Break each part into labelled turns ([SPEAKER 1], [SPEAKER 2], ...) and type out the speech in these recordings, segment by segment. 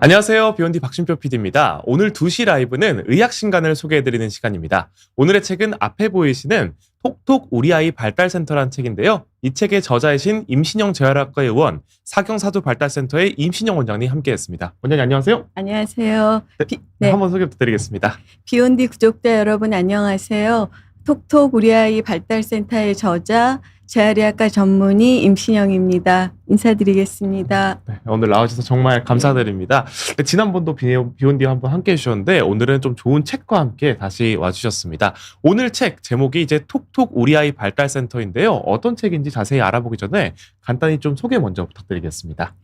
[SPEAKER 1] 안녕하세요. 비욘디 박신표 PD입니다. 오늘 2시 라이브는 의학신간을 소개해드리는 시간입니다. 오늘의 책은 앞에 보이시는 톡톡 우리 아이 발달센터라는 책인데요. 이 책의 저자이신 임신영 재활학과 의원, 사경사두발달센터의 임신영 원장님 함께했습니다. 원장님 안녕하세요.
[SPEAKER 2] 안녕하세요.
[SPEAKER 1] 네. 한번 소개 부탁드리겠습니다.
[SPEAKER 2] 비욘디 구독자 여러분 안녕하세요. 톡톡 우리 아이 발달센터의 저자, 재활의학과 전문의 임신영입니다. 인사드리겠습니다.
[SPEAKER 1] 네, 오늘 나와주셔서 정말 감사드립니다. 네, 지난번도 비욘디 한번 함께 해주셨는데 오늘은 좀 좋은 책과 함께 다시 와주셨습니다. 오늘 책 제목이 이제 톡톡 우리 아이 발달센터인데요. 어떤 책인지 자세히 알아보기 전에 간단히 좀 소개 먼저 부탁드리겠습니다.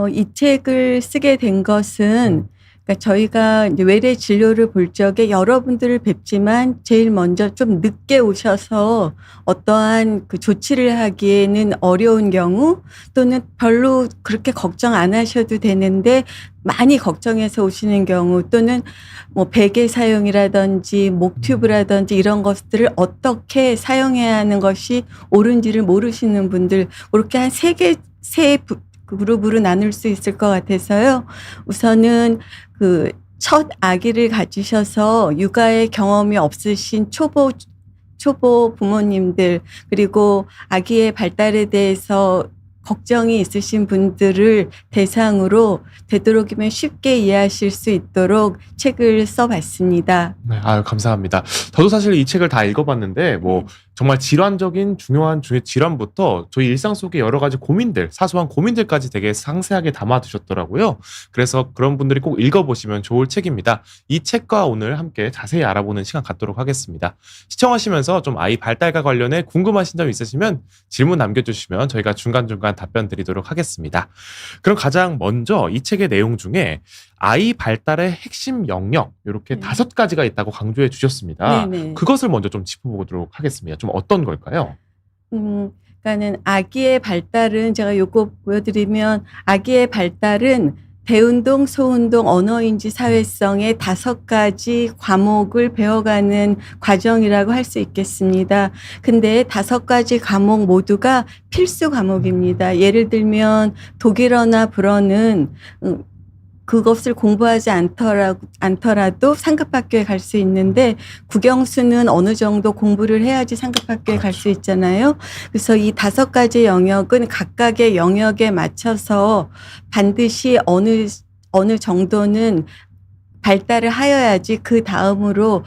[SPEAKER 2] 이 책을 쓰게 된 것은 그러니까 저희가 이제 외래 진료를 볼 적에 여러분들을 뵙지만 제일 먼저 좀 늦게 오셔서 어떠한 그 조치를 하기에는 어려운 경우 또는 별로 그렇게 걱정 안 하셔도 되는데 많이 걱정해서 오시는 경우 또는 뭐 베개 사용이라든지 목 튜브라든지 이런 것들을 어떻게 사용해야 하는 것이 옳은지를 모르시는 분들 그렇게 한 세 그룹으로 나눌 수 있을 것 같아서요. 우선은 그 첫 아기를 가지셔서 육아의 경험이 없으신 초보 부모님들 그리고 아기의 발달에 대해서 걱정이 있으신 분들을 대상으로 되도록이면 쉽게 이해하실 수 있도록 책을 써봤습니다.
[SPEAKER 1] 네, 아유, 감사합니다. 저도 사실 이 책을 다 읽어봤는데, 정말 질환적인 중요한 질환부터 저희 일상 속의 여러 가지 고민들, 사소한 고민들까지 되게 상세하게 담아두셨더라고요. 그래서 그런 분들이 꼭 읽어보시면 좋을 책입니다. 이 책과 오늘 함께 자세히 알아보는 시간 갖도록 하겠습니다. 시청하시면서 좀 아이 발달과 관련해 궁금하신 점 있으시면 질문 남겨주시면 저희가 중간중간 답변 드리도록 하겠습니다. 그럼 가장 먼저 이 책의 내용 중에 아이 발달의 핵심 영역 이렇게 5가지가 있다고 강조해 주셨습니다.
[SPEAKER 2] 네네.
[SPEAKER 1] 그것을 먼저 좀 짚어보도록 하겠습니다. 좀 어떤 걸까요?
[SPEAKER 2] 그러니까는 아기의 발달은 제가 요거 보여드리면 아기의 발달은 대운동, 소운동, 언어인지 사회성의 5가지 과목을 배워가는 과정이라고 할 수 있겠습니다. 근데 5가지 과목 모두가 필수 과목입니다. 예를 들면 독일어나 불어는 그것을 공부하지 않더라도 상급학교에 갈 수 있는데 국영수는 어느 정도 공부를 해야지 상급학교에 갈 수 있잖아요. 그래서 이 5가지 영역은 각각의 영역에 맞춰서 반드시 어느 정도는 발달을 하여야지 그 다음으로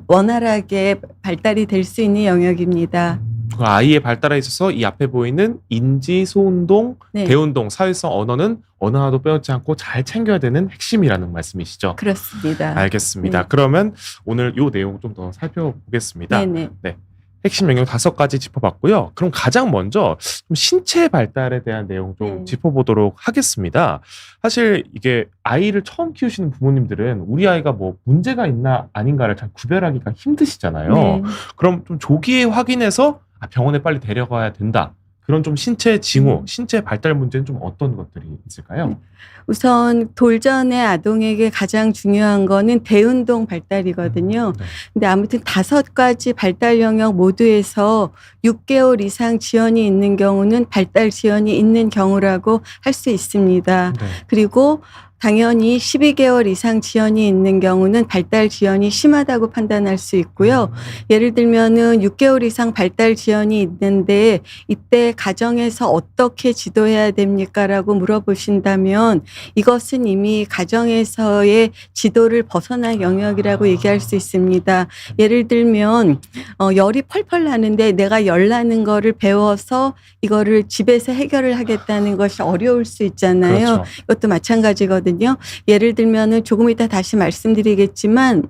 [SPEAKER 2] 원활하게 발달이 될 수 있는 영역입니다.
[SPEAKER 1] 아이의 발달에 있어서 이 앞에 보이는 인지, 소운동,
[SPEAKER 2] 네.
[SPEAKER 1] 대운동, 사회성, 언어는 어느 하나도 빼놓지 않고 잘 챙겨야 되는 핵심이라는 말씀이시죠?
[SPEAKER 2] 그렇습니다.
[SPEAKER 1] 알겠습니다.
[SPEAKER 2] 네.
[SPEAKER 1] 그러면 오늘 이 내용 좀 더 살펴보겠습니다.
[SPEAKER 2] 네네.
[SPEAKER 1] 네. 핵심 영역 5가지 짚어봤고요. 그럼 가장 먼저 좀 신체 발달에 대한 내용 좀 짚어보도록 하겠습니다. 사실 이게 아이를 처음 키우시는 부모님들은 우리 아이가 뭐 문제가 있나 아닌가를 잘 구별하기가 힘드시잖아요.
[SPEAKER 2] 네.
[SPEAKER 1] 그럼 좀 조기에 확인해서 병원에 빨리 데려가야 된다. 그런 좀 신체 징후, 신체 발달 문제는 좀 어떤 것들이 있을까요?
[SPEAKER 2] 우선 돌전의 아동에게 가장 중요한 거는 대운동 발달이거든요.
[SPEAKER 1] 네.
[SPEAKER 2] 근데 아무튼 5가지 발달 영역 모두에서 6개월 이상 지연이 있는 경우는 발달 지연이 있는 경우라고 할 수 있습니다.
[SPEAKER 1] 네.
[SPEAKER 2] 그리고 당연히 12개월 이상 지연이 있는 경우는 발달 지연이 심하다고 판단할 수 있고요. 예를 들면은 6개월 이상 발달 지연이 있는데 이때 가정에서 어떻게 지도해야 됩니까라고 물어보신다면 이것은 이미 가정에서의 지도를 벗어난 영역이라고 얘기할 수 있습니다. 예를 들면 열이 펄펄 나는데 내가 열 나는 거를 배워서 이거를 집에서 해결을 하겠다는 것이 어려울 수 있잖아요.
[SPEAKER 1] 그렇죠.
[SPEAKER 2] 이것도 마찬가지거든요. 예를 들면은 조금 이따 다시 말씀드리겠지만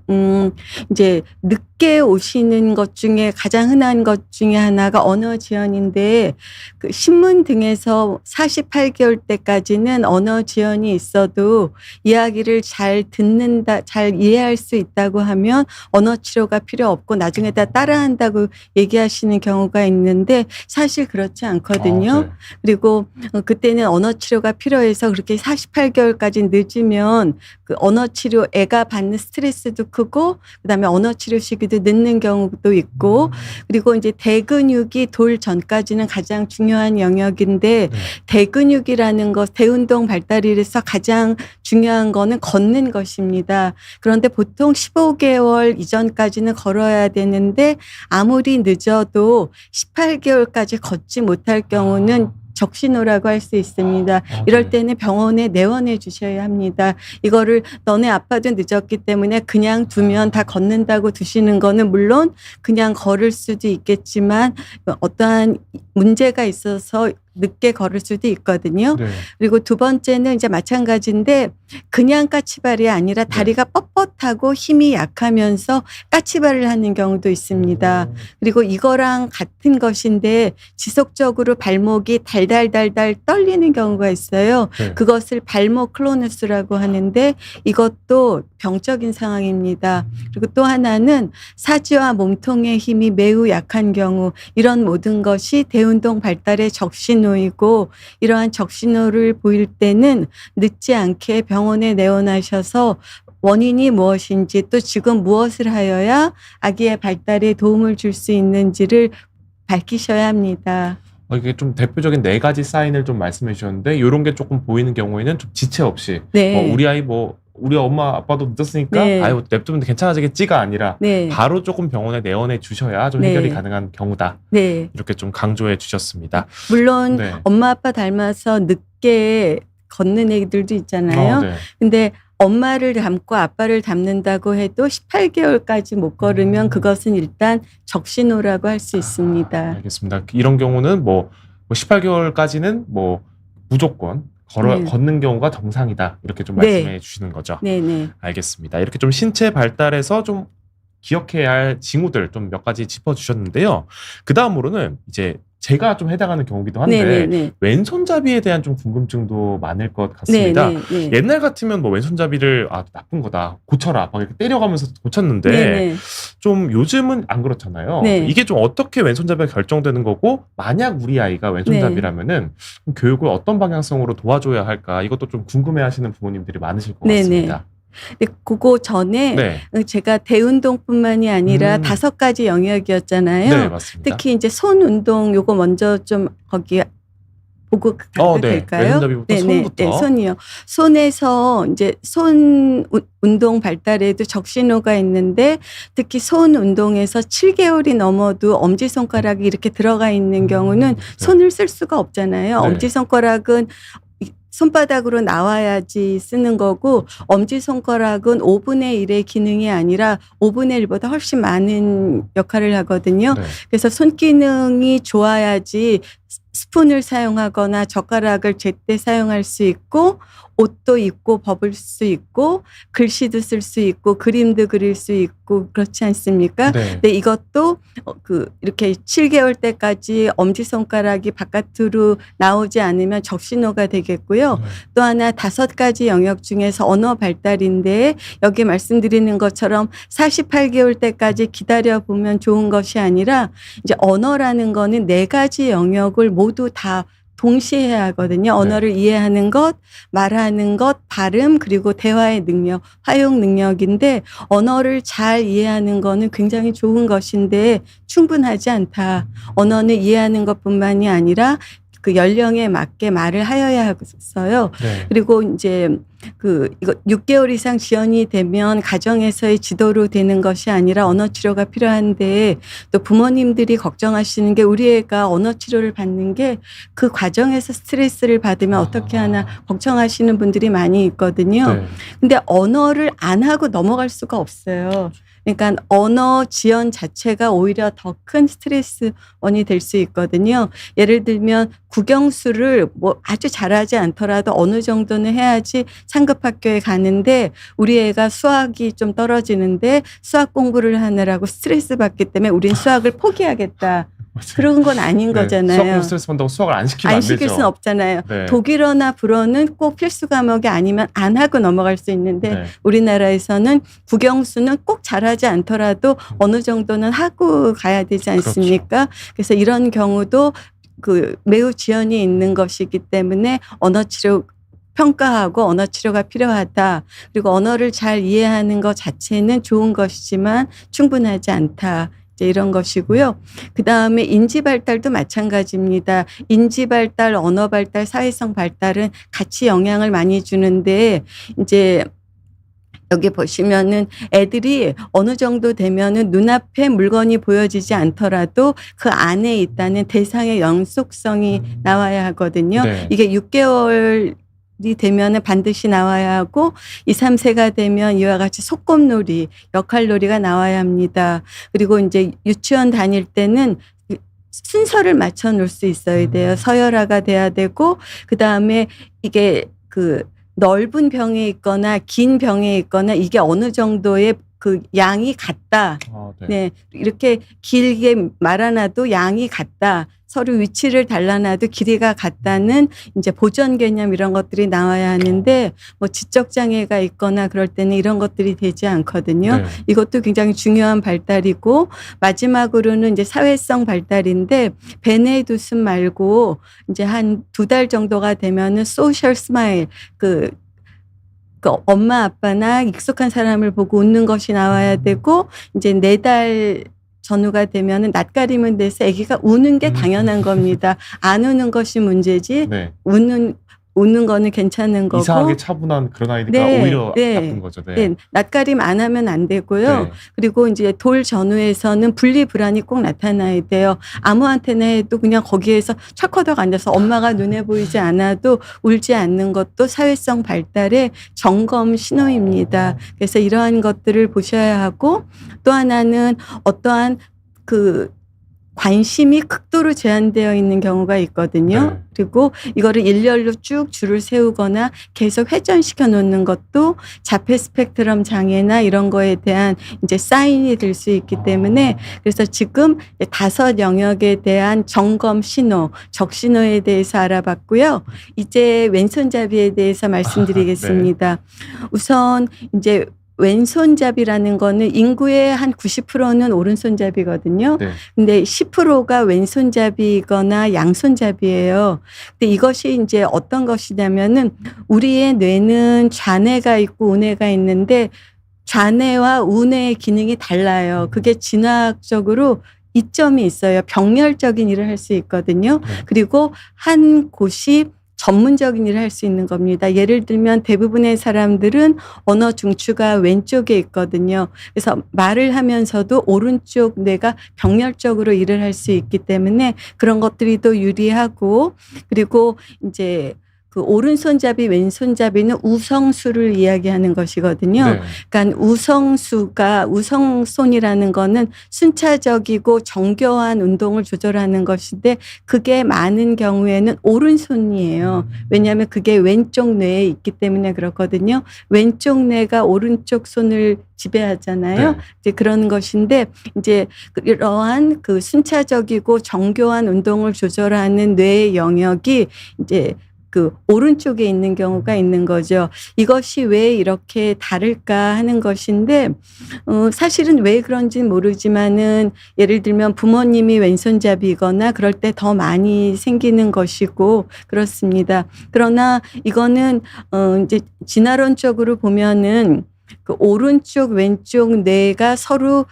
[SPEAKER 2] 이제 늦게 오시는 것 중에 가장 흔한 것 중에 하나가 언어 지연인데 그 신문 등에서 48개월 때까지는 언어 지연이 있어도 이야기를 잘 듣는다, 잘 이해할 수 있다고 하면 언어 치료가 필요 없고 나중에 다 따라한다고 얘기하시는 경우가 있는데 사실 그렇지 않거든요.
[SPEAKER 1] 네.
[SPEAKER 2] 그리고 그때는 언어 치료가 필요해서 그렇게 48개월까지 늦으면 그 언어 치료 애가 받는 스트레스도 크고 그다음에 언어 치료 시기도 스피드 늦는 경우도 있고 그리고 이제 대근육이 돌 전까지는 가장 중요한 영역인데
[SPEAKER 1] 네.
[SPEAKER 2] 대근육이라는 것, 대운동 발달에서 가장 중요한 거는 걷는 것입니다. 그런데 보통 15개월 이전까지는 걸어야 되는데 아무리 늦어도 18개월까지 걷지 못할 경우는 적신호라고 할 수 있습니다. 이럴
[SPEAKER 1] 네.
[SPEAKER 2] 때는 병원에 내원해 주셔야 합니다. 이거를 너네 아빠도 늦었기 때문에 그냥 두면 다 걷는다고 두시는 거는 물론 그냥 걸을 수도 있겠지만 어떠한 문제가 있어서 늦게 걸을 수도 있거든요.
[SPEAKER 1] 네.
[SPEAKER 2] 그리고 두 번째는 이제 마찬가지인데 그냥 까치발이 아니라 다리가 뻣뻣하고 힘이 약하면서 까치발을 하는 경우도 있습니다. 그리고 이거랑 같은 것인데 지속적으로 발목이 달달달달 떨리는 경우가 있어요.
[SPEAKER 1] 네.
[SPEAKER 2] 그것을 발목 클로누스라고 하는데 이것도 병적인 상황입니다. 그리고 또 하나는 사지와 몸통의 힘이 매우 약한 경우 이런 모든 것이 대운동 발달의 적신호이고 이러한 적신호를 보일 때는 늦지 않게 병원에 내원하셔서 원인이 무엇인지 또 지금 무엇을 하여야 아기의 발달에 도움을 줄 수 있는지를 밝히셔야 합니다.
[SPEAKER 1] 이게 좀 대표적인 4가지 사인을 좀 말씀해 주셨는데 이런 게 조금 보이는 경우에는 좀 지체 없이
[SPEAKER 2] 네.
[SPEAKER 1] 우리 아이 우리 엄마 아빠도 늦었으니까
[SPEAKER 2] 네.
[SPEAKER 1] 아유 냅두면 괜찮아지겠지가 아니라
[SPEAKER 2] 네.
[SPEAKER 1] 바로 조금 병원에 내원해 주셔야 좀
[SPEAKER 2] 네.
[SPEAKER 1] 해결이 가능한 경우다.
[SPEAKER 2] 네.
[SPEAKER 1] 이렇게 좀 강조해 주셨습니다.
[SPEAKER 2] 물론
[SPEAKER 1] 네.
[SPEAKER 2] 엄마 아빠 닮아서 늦게 걷는 애들도 있잖아요.
[SPEAKER 1] 네.
[SPEAKER 2] 근데 엄마를 닮고 아빠를 닮는다고 해도 18개월까지 못 걸으면 그것은 일단 적신호라고 할 수 있습니다.
[SPEAKER 1] 알겠습니다. 이런 경우는 18개월까지는 무조건
[SPEAKER 2] 네.
[SPEAKER 1] 걷는 경우가 정상이다. 이렇게 좀
[SPEAKER 2] 네.
[SPEAKER 1] 말씀해 주시는 거죠.
[SPEAKER 2] 네네.
[SPEAKER 1] 알겠습니다. 이렇게 좀 신체 발달에서 좀 기억해야 할 징후들 좀 몇 가지 짚어주셨는데요. 그 다음으로는 이제 제가 좀 해당하는 경우기도 한데
[SPEAKER 2] 네네네.
[SPEAKER 1] 왼손잡이에 대한 좀 궁금증도 많을 것 같습니다.
[SPEAKER 2] 네네.
[SPEAKER 1] 옛날 같으면 왼손잡이를 나쁜 거다 고쳐라 막 이렇게 때려가면서 고쳤는데
[SPEAKER 2] 네네.
[SPEAKER 1] 좀 요즘은 안 그렇잖아요.
[SPEAKER 2] 네.
[SPEAKER 1] 이게 좀 어떻게 왼손잡이가 결정되는 거고 만약 우리 아이가 왼손잡이라면은 교육을 어떤 방향성으로 도와줘야 할까 이것도 좀 궁금해하시는 부모님들이 많으실 것
[SPEAKER 2] 네네.
[SPEAKER 1] 같습니다.
[SPEAKER 2] 근데 그거 전에
[SPEAKER 1] 네,
[SPEAKER 2] 제가 대운동뿐만이 아니라 5가지 영역이었잖아요.
[SPEAKER 1] 네 맞습니다.
[SPEAKER 2] 특히 이제 손 운동 요거 먼저 좀 거기 보고 가도
[SPEAKER 1] 네.
[SPEAKER 2] 될까요?
[SPEAKER 1] 왼손잡이부터
[SPEAKER 2] 네네.
[SPEAKER 1] 손부터.
[SPEAKER 2] 네, 손이요. 손에서 이제 손 운동 발달에도 적신호가 있는데 특히 손 운동에서 7개월이 넘어도 엄지손가락이 이렇게 들어가 있는 경우는
[SPEAKER 1] 네.
[SPEAKER 2] 손을 쓸 수가 없잖아요.
[SPEAKER 1] 네.
[SPEAKER 2] 엄지손가락은 손바닥으로 나와야지 쓰는 거고 엄지손가락은 5분의 1의 기능이 아니라 5분의 1보다 훨씬 많은 역할을 하거든요.
[SPEAKER 1] 네.
[SPEAKER 2] 그래서 손기능이 좋아야지 스푼을 사용하거나 젓가락을 제때 사용할 수 있고 옷도 입고 벗을 수 있고 글씨도 쓸 수 있고 그림도 그릴 수 있고 그렇지 않습니까?
[SPEAKER 1] 네.
[SPEAKER 2] 근데 이것도 이렇게 7개월 때까지 엄지손가락이 바깥으로 나오지 않으면 적신호가 되겠고요. 또 하나 5가지 영역 중에서 언어 발달인데 여기 말씀드리는 것처럼 48개월 때까지 기다려 보면 좋은 것이 아니라 이제 언어라는 거는 4가지 영역을 모두 다 동시에 해야 하거든요. 언어를 이해하는 것, 말하는 것, 발음 그리고 대화의 능력, 화용 능력인데 언어를 잘 이해하는 거는 굉장히 좋은 것인데 충분하지 않다. 언어는 이해하는 것뿐만이 아니라 그 연령에 맞게 말을 하여야 하겠어요.
[SPEAKER 1] 네.
[SPEAKER 2] 그리고 이제 이거 6개월 이상 지연이 되면 가정에서의 지도로 되는 것이 아니라 언어 치료가 필요한데 또 부모님들이 걱정하시는 게 우리 애가 언어 치료를 받는 게 그 과정에서 스트레스를 받으면 어떻게 하나 걱정하시는 분들이 많이 있거든요.
[SPEAKER 1] 네.
[SPEAKER 2] 근데 언어를 안 하고 넘어갈 수가 없어요. 그러니까 언어 지연 자체가 오히려 더 큰 스트레스원이 될 수 있거든요. 예를 들면 국영수를 아주 잘하지 않더라도 어느 정도는 해야지 상급 학교에 가는데 우리 애가 수학이 좀 떨어지는데 수학 공부를 하느라고 스트레스 받기 때문에 우린 수학을 포기하겠다. 그런 건 아닌 거잖아요.
[SPEAKER 1] 수학 공부 스트레스 받는다고 수학을 안 시키면 안
[SPEAKER 2] 안
[SPEAKER 1] 되죠.
[SPEAKER 2] 시킬 수는 없잖아요.
[SPEAKER 1] 네.
[SPEAKER 2] 독일어나 불어는 꼭 필수 과목이 아니면 안 하고 넘어갈 수 있는데
[SPEAKER 1] 네.
[SPEAKER 2] 우리나라에서는 국영수는 꼭 잘하지 않더라도 어느 정도는 하고 가야 되지 않습니까? 그래서 이런 경우도 매우 지연이 있는 것이기 때문에 언어 치료 평가하고 언어 치료가 필요하다. 그리고 언어를 잘 이해하는 것 자체는 좋은 것이지만 충분하지 않다. 이제 이런 것이고요. 그다음에 인지 발달도 마찬가지입니다. 인지 발달, 언어 발달, 사회성 발달은 같이 영향을 많이 주는데 이제 여기 보시면은 애들이 어느 정도 되면은 눈앞에 물건이 보여지지 않더라도 그 안에 있다는 대상의 연속성이 나와야 하거든요.
[SPEAKER 1] 네.
[SPEAKER 2] 이게 6개월 이 되면은 반드시 나와야 하고 2, 3세가 되면 이와 같이 소꿉놀이, 역할놀이가 나와야 합니다. 그리고 이제 유치원 다닐 때는 순서를 맞춰 놓을 수 있어야 돼요. 서열화가 돼야 되고 그다음에 이게 그 넓은 병에 있거나 긴 병에 있거나 이게 어느 정도의 그 양이 같다.
[SPEAKER 1] 네.
[SPEAKER 2] 네. 이렇게 길게 말아놔도 양이 같다. 서로 위치를 달라놔도 길이가 같다는 이제 보전 개념 이런 것들이 나와야 하는데 뭐 지적 장애가 있거나 그럴 때는 이런 것들이 되지 않거든요.
[SPEAKER 1] 네.
[SPEAKER 2] 이것도 굉장히 중요한 발달이고 마지막으로는 이제 사회성 발달인데 베네두슨 말고 이제 한 2달 정도가 되면은 소셜 스마일 그 엄마 아빠나 익숙한 사람을 보고 웃는 것이 나와야 되고 이제 4달 전후가 되면은 낯가림은 돼서 아기가 우는 게 당연한 겁니다. 안 우는 것이 문제지
[SPEAKER 1] 네.
[SPEAKER 2] 웃는 거는 괜찮은 거고.
[SPEAKER 1] 이상하게 차분한 그런 아이니까
[SPEAKER 2] 네,
[SPEAKER 1] 오히려
[SPEAKER 2] 네.
[SPEAKER 1] 나쁜 거죠. 네.
[SPEAKER 2] 네, 낯가림 안 하면 안 되고요.
[SPEAKER 1] 네.
[SPEAKER 2] 그리고 이제 돌 전후에서는 분리불안이 꼭 나타나야 돼요. 아무한테나 해도 그냥 거기에서 철커덕 앉아서 엄마가 눈에 보이지 않아도 울지 않는 것도 사회성 발달의 점검 신호입니다. 그래서 이러한 것들을 보셔야 하고 또 하나는 어떠한 그 관심이 극도로 제한되어 있는 경우가 있거든요.
[SPEAKER 1] 네.
[SPEAKER 2] 그리고 이거를 일렬로 쭉 줄을 세우거나 계속 회전시켜 놓는 것도 자폐 스펙트럼 장애나 이런 거에 대한 이제 사인이 될 수 있기 때문에 그래서 지금 5 영역에 대한 점검 신호, 적신호에 대해서 알아봤고요. 이제 왼손잡이에 대해서 말씀드리겠습니다. 우선 이제 왼손잡이라는 거는 인구의 한 90%는 오른손잡이거든요.
[SPEAKER 1] 네.
[SPEAKER 2] 근데 10%가 왼손잡이거나 양손잡이예요. 근데 이것이 이제 어떤 것이냐면은 우리의 뇌는 좌뇌가 있고 우뇌가 있는데 좌뇌와 우뇌의 기능이 달라요. 그게 진화학적으로 이점이 있어요. 병렬적인 일을 할 수 있거든요. 그리고 한 곳이 전문적인 일을 할 수 있는 겁니다. 예를 들면 대부분의 사람들은 언어 중추가 왼쪽에 있거든요. 그래서 말을 하면서도 오른쪽 뇌가 병렬적으로 일을 할 수 있기 때문에 그런 것들이 더 유리하고 그리고 이제 그 오른손잡이 왼손잡이는 우성수를 이야기하는 것이거든요.
[SPEAKER 1] 네.
[SPEAKER 2] 그러니까 우성손이라는 거는 순차적이고 정교한 운동을 조절하는 것인데 그게 많은 경우에는 오른손이에요. 왜냐하면 그게 왼쪽 뇌에 있기 때문에 그렇거든요. 왼쪽 뇌가 오른쪽 손을 지배하잖아요.
[SPEAKER 1] 네.
[SPEAKER 2] 이제 그런 것인데 이제 이러한 그 순차적이고 정교한 운동을 조절하는 뇌의 영역이 이제 그 오른쪽에 있는 경우가 있는 거죠. 이것이 왜 이렇게 다를까 하는 것인데 사실은 왜 그런지는 모르지만은 예를 들면 부모님이 왼손잡이거나 그럴 때 더 많이 생기는 것이고 그렇습니다. 그러나 이거는 이제 진화론적으로 보면은 그 오른쪽 왼쪽 뇌가 서로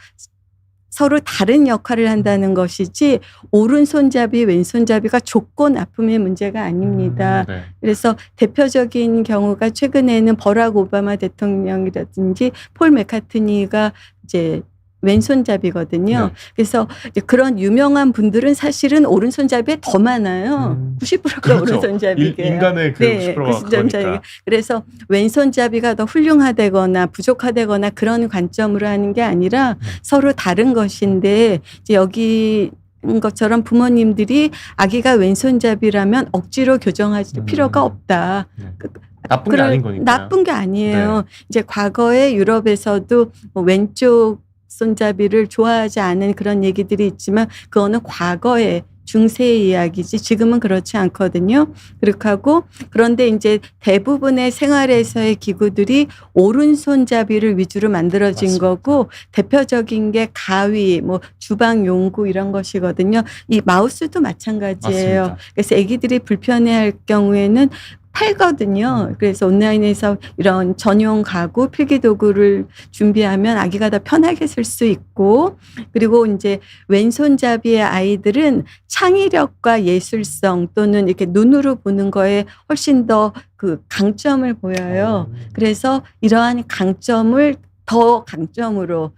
[SPEAKER 2] 다른 역할을 한다는 것이지 오른손잡이 왼손잡이가 조건 아픔의 문제가 아닙니다.
[SPEAKER 1] 네.
[SPEAKER 2] 그래서 대표적인 경우가 최근에는 버락 오바마 대통령이라든지 폴 맥카트니가 이제 왼손잡이거든요.
[SPEAKER 1] 네.
[SPEAKER 2] 그래서 이제 그런 유명한 분들은 사실은 오른손잡이에 더 많아요. 90%가
[SPEAKER 1] 그렇죠.
[SPEAKER 2] 오른손잡이에요.
[SPEAKER 1] 인간의 그
[SPEAKER 2] 네,
[SPEAKER 1] 90%가 그러니까.
[SPEAKER 2] 그래서 왼손잡이가 더 훌륭하다거나 부족하다거나 그런 관점으로 하는 게 아니라 서로 다른 것인데 이제 여기 것처럼 부모님들이 아기가 왼손잡이라면 억지로 교정할 필요가 없다.
[SPEAKER 1] 네. 나쁜 게 아닌 거니까.
[SPEAKER 2] 나쁜 게 아니에요.
[SPEAKER 1] 네.
[SPEAKER 2] 이제 과거에 유럽에서도 뭐 왼쪽 손잡이를 좋아하지 않은 그런 얘기들이 있지만 그거는 과거의 중세의 이야기지 지금은 그렇지 않거든요. 그렇게 하고 그런데 이제 대부분의 생활에서의 기구들이 오른손잡이를 위주로 만들어진
[SPEAKER 1] 맞습니다.
[SPEAKER 2] 거고 대표적인 게 가위, 뭐 주방 용구 이런 것이거든요. 이 마우스도 마찬가지예요.
[SPEAKER 1] 맞습니다.
[SPEAKER 2] 그래서 아기들이 불편해할 경우에는 팔거든요. 그래서 온라인에서 이런 전용 가구, 필기도구를 준비하면 아기가 더 편하게 쓸 수 있고, 그리고 이제 왼손잡이의 아이들은 창의력과 예술성 또는 이렇게 눈으로 보는 거에 훨씬 더 그 강점을 보여요. 그래서 이러한 강점을 더 강점으로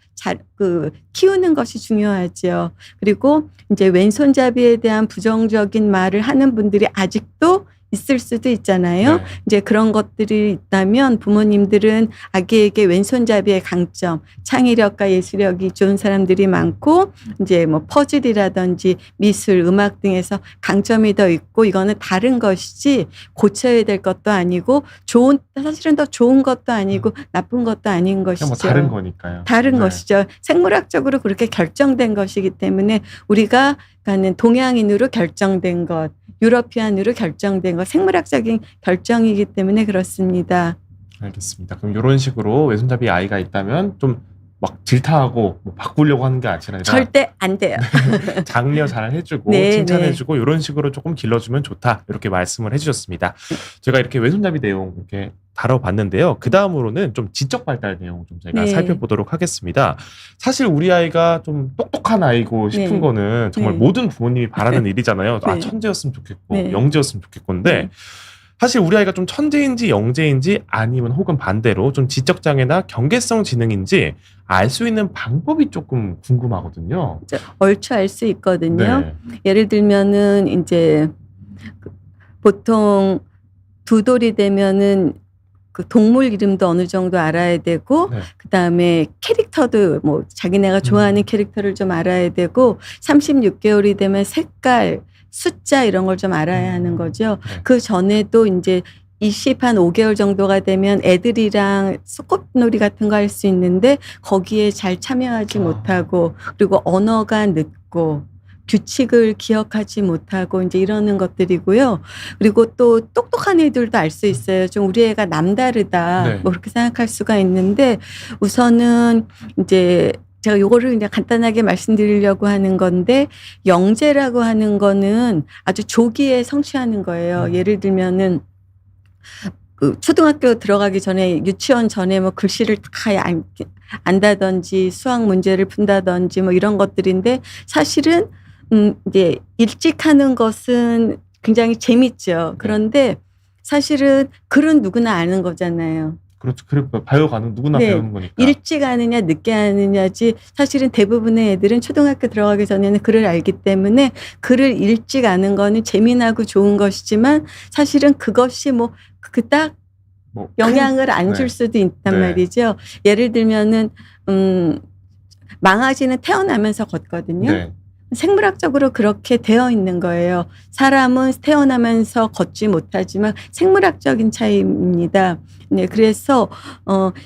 [SPEAKER 2] 키우는 것이 중요하죠. 그리고 이제 왼손잡이에 대한 부정적인 말을 하는 분들이 아직도 있을 수도 있잖아요.
[SPEAKER 1] 네.
[SPEAKER 2] 이제 그런 것들이 있다면 부모님들은 아기에게 왼손잡이의 강점, 창의력과 예술력이 좋은 사람들이 많고 이제 뭐 퍼즐이라든지 미술, 음악 등에서 강점이 더 있고 이거는 다른 것이지 고쳐야 될 것도 아니고 사실은 더 좋은 것도 아니고 나쁜 것도 아닌 것이죠.
[SPEAKER 1] 뭐 다른 거니까요.
[SPEAKER 2] 다른
[SPEAKER 1] 네.
[SPEAKER 2] 것이죠. 생물학적으로 그렇게 결정된 것이기 때문에 우리가 가는 동양인으로 결정된 것, 유러피안으로 결정된 것, 생물학적인 결정이기 때문에 그렇습니다.
[SPEAKER 1] 알겠습니다. 그럼 이런 식으로 왼손잡이 아이가 있다면 좀 막 질타하고 뭐 바꾸려고 하는 게 아니라
[SPEAKER 2] 절대 안 돼요.
[SPEAKER 1] 장려 잘 해주고
[SPEAKER 2] 네,
[SPEAKER 1] 칭찬해주고 이런 식으로 조금 길러주면 좋다 이렇게 말씀을 해주셨습니다. 제가 이렇게 왼손잡이 내용 이렇게 다뤄봤는데요. 그 다음으로는 좀 지적 발달 내용 좀 저희가
[SPEAKER 2] 네.
[SPEAKER 1] 살펴보도록 하겠습니다. 사실 우리 아이가 좀 똑똑한 아이고 싶은
[SPEAKER 2] 네.
[SPEAKER 1] 거는 정말
[SPEAKER 2] 네.
[SPEAKER 1] 모든 부모님이 바라는 일이잖아요. 아
[SPEAKER 2] 네.
[SPEAKER 1] 천재였으면 좋겠고
[SPEAKER 2] 네.
[SPEAKER 1] 영재였으면 좋겠건데
[SPEAKER 2] 네.
[SPEAKER 1] 사실 우리 아이가 좀 천재인지 영재인지 아니면 혹은 반대로 좀 지적장애나 경계성 지능인지 알 수 있는 방법이 조금 궁금하거든요.
[SPEAKER 2] 얼추 알 수 있거든요.
[SPEAKER 1] 네.
[SPEAKER 2] 예를 들면은 이제 보통 두 돌이 되면은 그 동물 이름도 어느 정도 알아야 되고
[SPEAKER 1] 네.
[SPEAKER 2] 그다음에 캐릭터도 뭐 자기네가 좋아하는 캐릭터를 좀 알아야 되고 36개월이 되면 색깔, 숫자 이런 걸 좀 알아야 하는 거죠.
[SPEAKER 1] 네.
[SPEAKER 2] 그 전에도 이제 5개월 정도가 되면 애들이랑 소꿉놀이 같은 거 할 수 있는데 거기에 잘 참여하지 못하고 그리고 언어가 늦고 규칙을 기억하지 못하고 이제 이러는 것들이고요. 그리고 또 똑똑한 애들도 알 수 있어요. 좀 우리 애가 남다르다.
[SPEAKER 1] 네.
[SPEAKER 2] 뭐 그렇게 생각할 수가 있는데 우선은 이제 제가 요거를 그냥 간단하게 말씀드리려고 하는 건데 영재라고 하는 거는 아주 조기에 성취하는 거예요. 예를 들면은 그 초등학교 들어가기 전에 유치원 전에 뭐 글씨를 다 안다든지 수학 문제를 푼다든지 뭐 이런 것들인데 사실은 이제 일찍 하는 것은 굉장히 재밌죠. 그런데 사실은 글은 누구나 아는 거잖아요.
[SPEAKER 1] 그렇죠. 그리고 배워가는 누구나
[SPEAKER 2] 네.
[SPEAKER 1] 배우는 거니까.
[SPEAKER 2] 일찍 하느냐 늦게 하느냐지 사실은 대부분의 애들은 초등학교 들어가기 전에는 글을 알기 때문에 글을 일찍 아는 거는 재미나고 좋은 것이지만 사실은 그것이 뭐 그닥
[SPEAKER 1] 뭐
[SPEAKER 2] 영향을 안 줄
[SPEAKER 1] 네.
[SPEAKER 2] 수도 있단
[SPEAKER 1] 네.
[SPEAKER 2] 말이죠. 예를 들면은 망아지는 태어나면서 걷거든요.
[SPEAKER 1] 네.
[SPEAKER 2] 생물학적으로 그렇게 되어 있는 거예요. 사람은 태어나면서 걷지 못하지만 생물학적인 차이입니다. 네, 그래서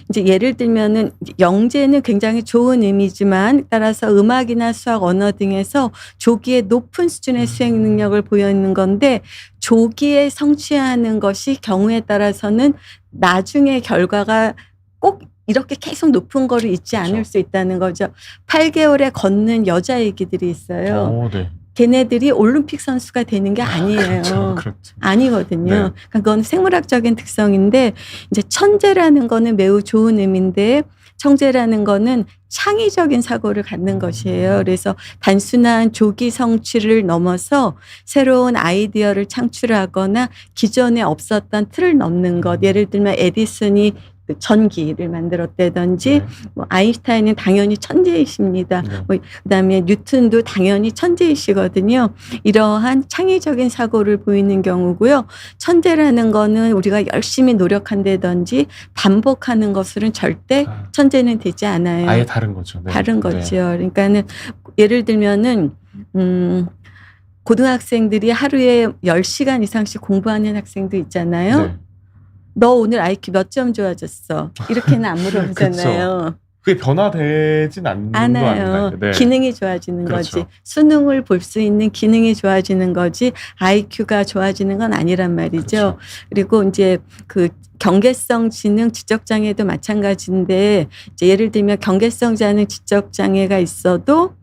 [SPEAKER 2] 이제 예를 들면은 영재는 굉장히 좋은 의미지만 따라서 음악이나 수학, 언어 등에서 조기에 높은 수준의 수행 능력을 보여있는 건데 조기에 성취하는 것이 경우에 따라서는 나중에 결과가 꼭 이렇게 계속 높은 거를 잊지
[SPEAKER 1] 그렇죠.
[SPEAKER 2] 않을 수 있다는 거죠. 8개월에 걷는 여자 애기들이 있어요.
[SPEAKER 1] 네.
[SPEAKER 2] 걔네들이 올림픽 선수가 되는 게 아니에요.
[SPEAKER 1] 그렇죠. 그렇죠.
[SPEAKER 2] 아니거든요.
[SPEAKER 1] 네.
[SPEAKER 2] 그러니까 그건 생물학적인 특성인데 이제 천재라는 거는 매우 좋은 의미인데 천재라는 거는 창의적인 사고를 갖는 것이에요. 그래서 단순한 조기 성취를 넘어서 새로운 아이디어를 창출하거나 기존에 없었던 틀을 넘는 것. 예를 들면 에디슨이 전기를 만들었다든지
[SPEAKER 1] 네.
[SPEAKER 2] 뭐 아인슈타인은 당연히 천재이십니다.
[SPEAKER 1] 네.
[SPEAKER 2] 뭐 그다음에 뉴턴도 당연히 천재이시거든요. 이러한 창의적인 사고를 보이는 경우고요. 천재라는 거는 우리가 열심히 노력한다든지 반복하는 것으로는 절대 천재는 되지 않아요.
[SPEAKER 1] 아예 다른 거죠. 네.
[SPEAKER 2] 다른
[SPEAKER 1] 네.
[SPEAKER 2] 거죠. 그러니까는 예를 들면은 고등학생들이 하루에 10시간 이상씩 공부하는 학생도 있잖아요.
[SPEAKER 1] 네.
[SPEAKER 2] 너 오늘 IQ 몇 점 좋아졌어? 이렇게는 안 물어보잖아요.
[SPEAKER 1] 그게 변화되진 않는 거
[SPEAKER 2] 않아요.
[SPEAKER 1] 아닌가요? 네.
[SPEAKER 2] 기능이 좋아지는
[SPEAKER 1] 그렇죠.
[SPEAKER 2] 거지. 수능을 볼 수 있는 기능이 좋아지는 거지 IQ가 좋아지는 건 아니란 말이죠.
[SPEAKER 1] 그렇죠.
[SPEAKER 2] 그리고 이제 그 경계성 지능 지적장애도 마찬가지인데 이제 예를 들면 경계성 지능 지적장애가 있어도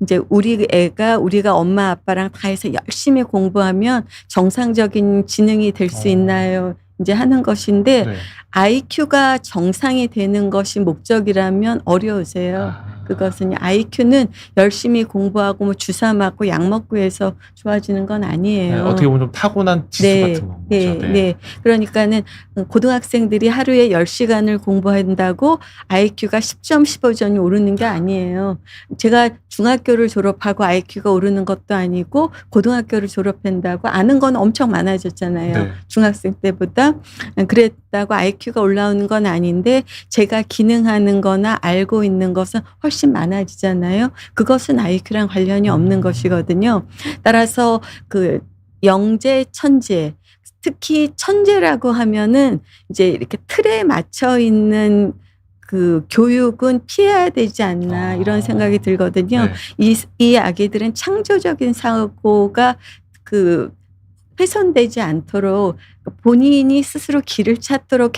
[SPEAKER 2] 이제 우리가 엄마 아빠랑 다 해서 열심히 공부하면 정상적인 지능이 될 수 있나요? 이제 하는 것인데
[SPEAKER 1] 네.
[SPEAKER 2] IQ가 정상이 되는 것이 목적이라면 어려우세요. 그것은 IQ는 열심히 공부하고 뭐 주사 맞고 약 먹고 해서 좋아지는 건
[SPEAKER 1] 네,
[SPEAKER 2] 아니에요.
[SPEAKER 1] 어떻게 보면 좀 타고난 지수
[SPEAKER 2] 네,
[SPEAKER 1] 같은 거죠.
[SPEAKER 2] 네, 네. 그러니까는 고등학생들이 하루에 10시간을 공부한다고 IQ가 10점, 15점이 오르는 게 아니에요. 제가 중학교를 졸업하고 IQ가 오르는 것도 아니고 고등학교를 졸업한다고 아는 건 엄청 많아졌잖아요.
[SPEAKER 1] 네.
[SPEAKER 2] 중학생 때보다. 그랬다고 IQ가 올라오는 건 아닌데 제가 기능하는 거나 알고 있는 것은 훨씬 많아지잖아요. 그것은 IQ랑 관련이 없는 것이거든요. 따라서 그 영재, 천재, 특히 천재라고 하면은 이제 이렇게 틀에 맞춰 있는 그 교육은 피해야 되지 않나 이런 생각이 들거든요.
[SPEAKER 1] 네.
[SPEAKER 2] 이 아기들은 창조적인 사고가 그 훼손되지 않도록 본인이 스스로 길을 찾도록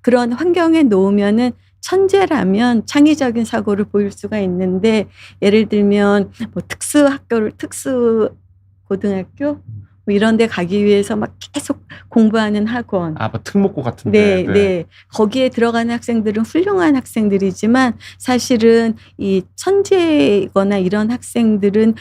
[SPEAKER 2] 그런 환경에 놓으면은 천재라면 창의적인 사고를 보일 수가 있는데 예를 들면 뭐 특수 고등학교 뭐 이런 데 가기 위해서 막 계속 공부하는 학원.
[SPEAKER 1] 뭐 특목고 같은데.
[SPEAKER 2] 네, 네. 거기에 들어가는 학생들은 훌륭한 학생들이지만 사실은 이 천재거나 이런 학생들은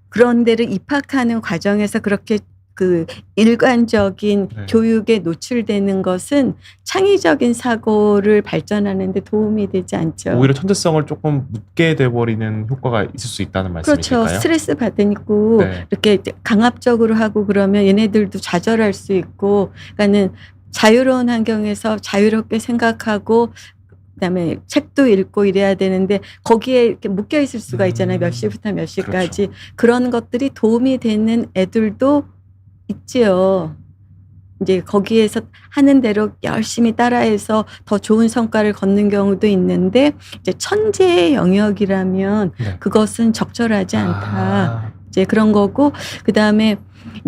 [SPEAKER 2] 그런 데를 입학하는 과정에서 그렇게 그 일관적인
[SPEAKER 1] 네.
[SPEAKER 2] 교육에 노출되는 것은 창의적인 사고를 발전하는 데 도움이 되지 않죠.
[SPEAKER 1] 오히려 천재성을 조금 묻게 돼버리는 효과가 있을 수 있다는 말씀이실까요?
[SPEAKER 2] 그렇죠. 스트레스 받으니까
[SPEAKER 1] 네.
[SPEAKER 2] 이렇게 강압적으로 하고 그러면 얘네들도 좌절할 수 있고 그러니까는 자유로운 환경에서 자유롭게 생각하고 그다음에 책도 읽고 이래야 되는데 거기에 이렇게 묶여 있을 수가 있잖아요. 몇 시부터 몇 시까지.
[SPEAKER 1] 그렇죠.
[SPEAKER 2] 그런 것들이 도움이 되는 애들도 있지요. 이제 거기에서 하는 대로 열심히 따라해서 더 좋은 성과를 거는 경우도 있는데 이제 천재의 영역이라면
[SPEAKER 1] 네.
[SPEAKER 2] 그것은 적절하지 않다. 이제 그런 거고 그다음에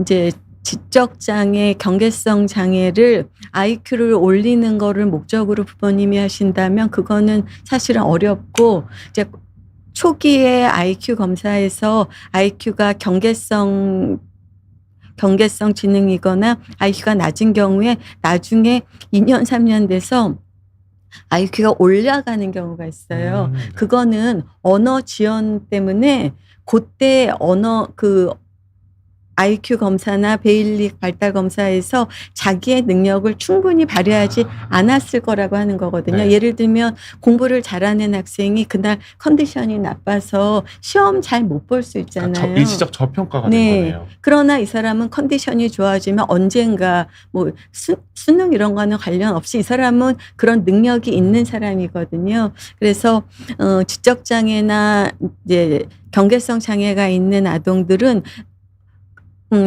[SPEAKER 2] 이제 지적 장애, 경계성 장애를 IQ를 올리는 거를 목적으로 부모님이 하신다면 그거는 사실은 어렵고 이제 초기에 IQ 검사에서 IQ가 경계성 지능이거나 IQ가 낮은 경우에 나중에 2년, 3년 돼서 IQ가 올라가는 경우가 있어요.
[SPEAKER 1] 네.
[SPEAKER 2] 그거는 언어 지원 때문에 그때 IQ 검사나 베일리 발달 검사에서 자기의 능력을 충분히 발휘하지 않았을 거라고 하는 거거든요.
[SPEAKER 1] 네.
[SPEAKER 2] 예를 들면 공부를 잘하는 학생이 그날 컨디션이 나빠서 시험 잘 못 볼 수 있잖아요.
[SPEAKER 1] 일시적 저평가가
[SPEAKER 2] 네.
[SPEAKER 1] 된 거네요.
[SPEAKER 2] 그러나 이 사람은 컨디션이 좋아지면 언젠가 뭐 수능 이런 거는 관련 없이 이 사람은 그런 능력이 있는 사람이거든요. 그래서 지적 장애나 이제 경계성 장애가 있는 아동들은